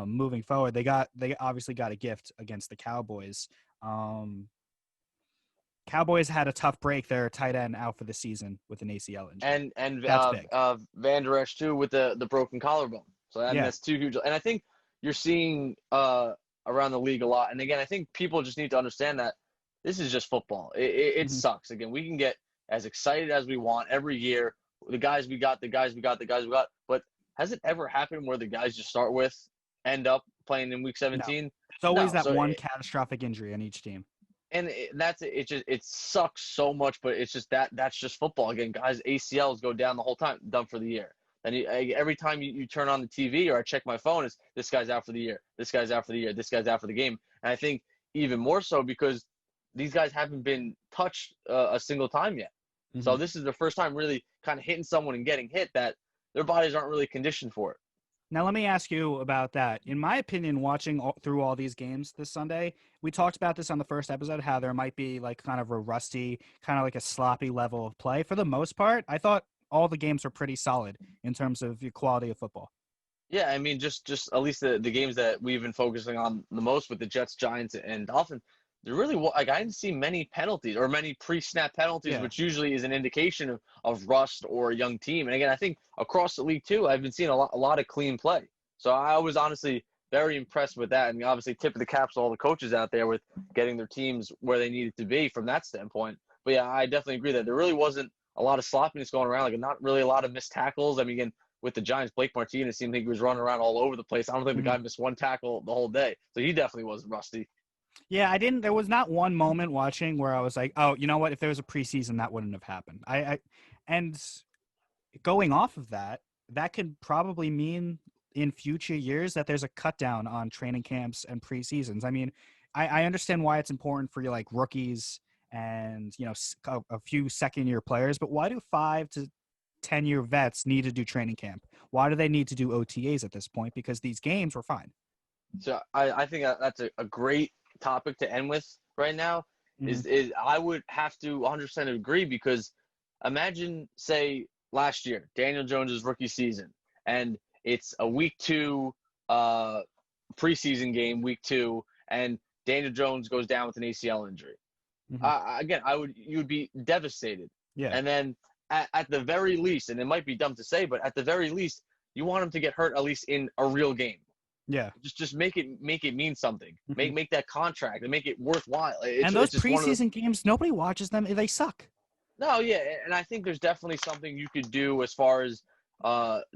moving forward. They obviously got a gift against the Cowboys. Cowboys had a tough break. Their tight end out for the season with an ACL injury. And That's big. Van Der Esch too with the broken collarbone. So that's two huge. And I think you're seeing around the league a lot. And again, I think people just need to understand that this is just football. It sucks. Again, we can get as excited as we want every year. The guys we got. But has it ever happened where the guys you start with end up playing in Week 17? No. There's always that one catastrophic injury on each team. And it sucks so much, but it's just that's just football. Again, guys, ACLs go down the whole time, done for the year. And every time you turn on the TV or I check my phone, it's this guy's out for the year, this guy's out for the year, this guy's out for the game. And I think even more so because these guys haven't been touched a single time yet. Mm-hmm. So this is the first time really kind of hitting someone and getting hit that their bodies aren't really conditioned for it. Now, let me ask you about that. In my opinion, watching through all these games this Sunday, we talked about this on the first episode, how there might be like kind of a rusty, kind of like a sloppy level of play. For the most part, I thought all the games were pretty solid in terms of your quality of football. Yeah, I mean, just at least the games that we've been focusing on the most with the Jets, Giants, and Dolphins, there really I didn't see many penalties or many pre-snap penalties, which usually is an indication of rust or a young team. And again, I think across the league too, I've been seeing a lot of clean play. So I was honestly very impressed with that, and obviously tip of the caps to all the coaches out there with getting their teams where they needed to be from that standpoint. But yeah, I definitely agree that there really wasn't a lot of sloppiness going around, like not really a lot of missed tackles. I mean, again, with the Giants, Blake Martinez seemed like he was running around all over the place. I don't think the guy missed one tackle the whole day. So he definitely wasn't rusty. Yeah, there was not one moment watching where I was like, oh, you know what? If there was a preseason, that wouldn't have happened. And going off of that, that could probably mean in future years that there's a cut down on training camps and preseasons. I mean, I understand why it's important for like rookies and a few second-year players. But why do 5 to 10-year vets need to do training camp? Why do they need to do OTAs at this point? Because these games were fine. So I think that's a great topic to end with right now. Mhm. Is I would have to 100% agree, because imagine, say, last year, Daniel Jones' rookie season, and it's a week 2 preseason game, week 2, and Daniel Jones goes down with an ACL injury. Mhm. Again, you would be devastated. Yeah. And then at the very least, and it might be dumb to say, but at the very least, you want him to get hurt at least in a real game. Yeah. Just make it mean something. Mhm. Make that contract and make it worthwhile. And those It's just one of those. preseason games, nobody watches them. They suck. No, yeah, and I think there's definitely something you could do as far as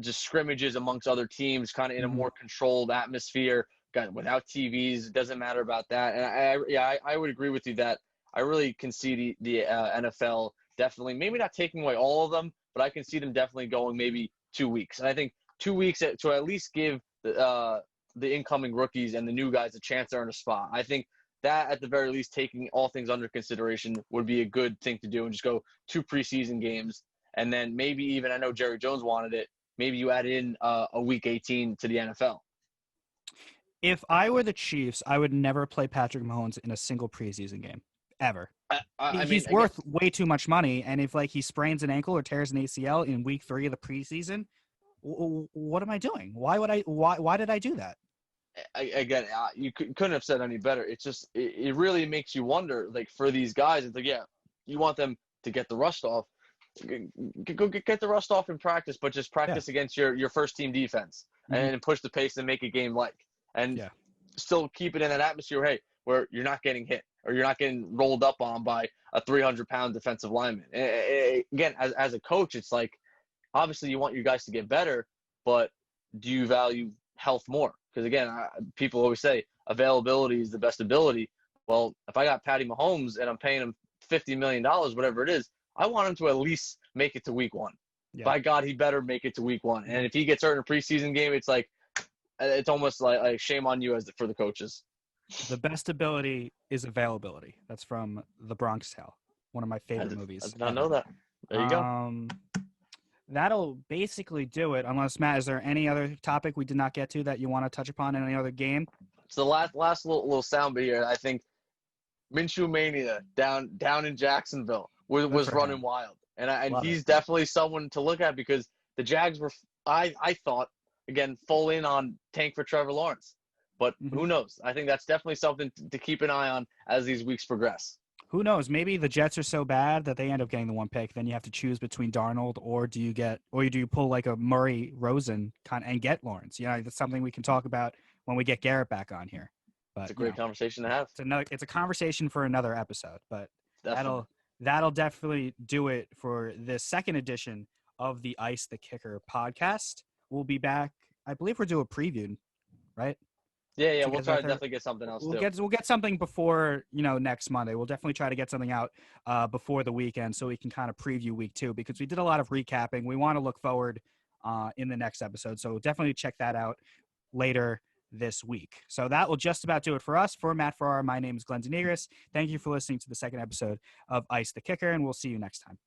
just scrimmages amongst other teams, kind of in a Mhm. more controlled atmosphere, without TVs. It doesn't matter about that. And I would agree with you that I really can see the NFL definitely, maybe not taking away all of them, but I can see them definitely going maybe 2 weeks. And I think 2 weeks to at least give the incoming rookies and the new guys a chance to earn a spot. I think that, at the very least, taking all things under consideration, would be a good thing to do, and just go 2 preseason games. And then maybe even, I know Jerry Jones wanted it, maybe you add in a week 18 to the NFL. If I were the Chiefs, I would never play Patrick Mahomes in a single preseason game, ever. I mean, He's worth way too much money, and if he sprains an ankle or tears an ACL in week 3 of the preseason, what am I doing? Why did I do that? Again, you couldn't have said any better. It's just, it really makes you wonder, like, for these guys, it's like, yeah, you want them to get the rust off. Go get the rust off in practice, but just practice against your first team defense, and push the pace and make a game and still keep it in that atmosphere, hey, where you're not getting hit or you're not getting rolled up on by a 300-pound defensive lineman. Again, as a coach, it's like, obviously you want your guys to get better, but do you value health more? Because again, people always say availability is the best ability. Well, if I got Patty Mahomes and I'm paying him $50 million, whatever it is, I want him to at least make it to week 1. Yeah. By God, he better make it to week 1. And if he gets hurt in a preseason game, it's like, it's almost like shame on you for the coaches. The best ability is availability. That's from The Bronx Tale, one of my favorite movies. I did not know that. There you go. That'll basically do it. Unless, Matt, is there any other topic we did not get to that you want to touch upon in any other game? So the last little sound bit here, I think Minshew Mania down in Jacksonville was running wild. And he's definitely someone to look at, because the Jags were, I thought, again, full in on tank for Trevor Lawrence. But who knows? I think that's definitely something to keep an eye on as these weeks progress. Who knows? Maybe the Jets are so bad that they end up getting the 1 pick. Then you have to choose between Darnold, or do you pull like a Murray Rosen and get Lawrence? That's something we can talk about when we get Garett back on here. But it's a great conversation to have. It's a conversation for another episode. But that'll definitely do it for this second edition of the Ice the Kicker podcast. We'll be back. I believe we're doing a preview, right? Yeah, we'll try to definitely get something else too. We'll get something before next Monday. We'll definitely try to get something out before the weekend, so we can kind of preview week 2, because we did a lot of recapping. We want to look forward in the next episode, so definitely check that out later this week. So that will just about do it for us. For Matt Farrar, my name is Glen. Thank you for listening to the second episode of Ice the Kicker, and we'll see you next time.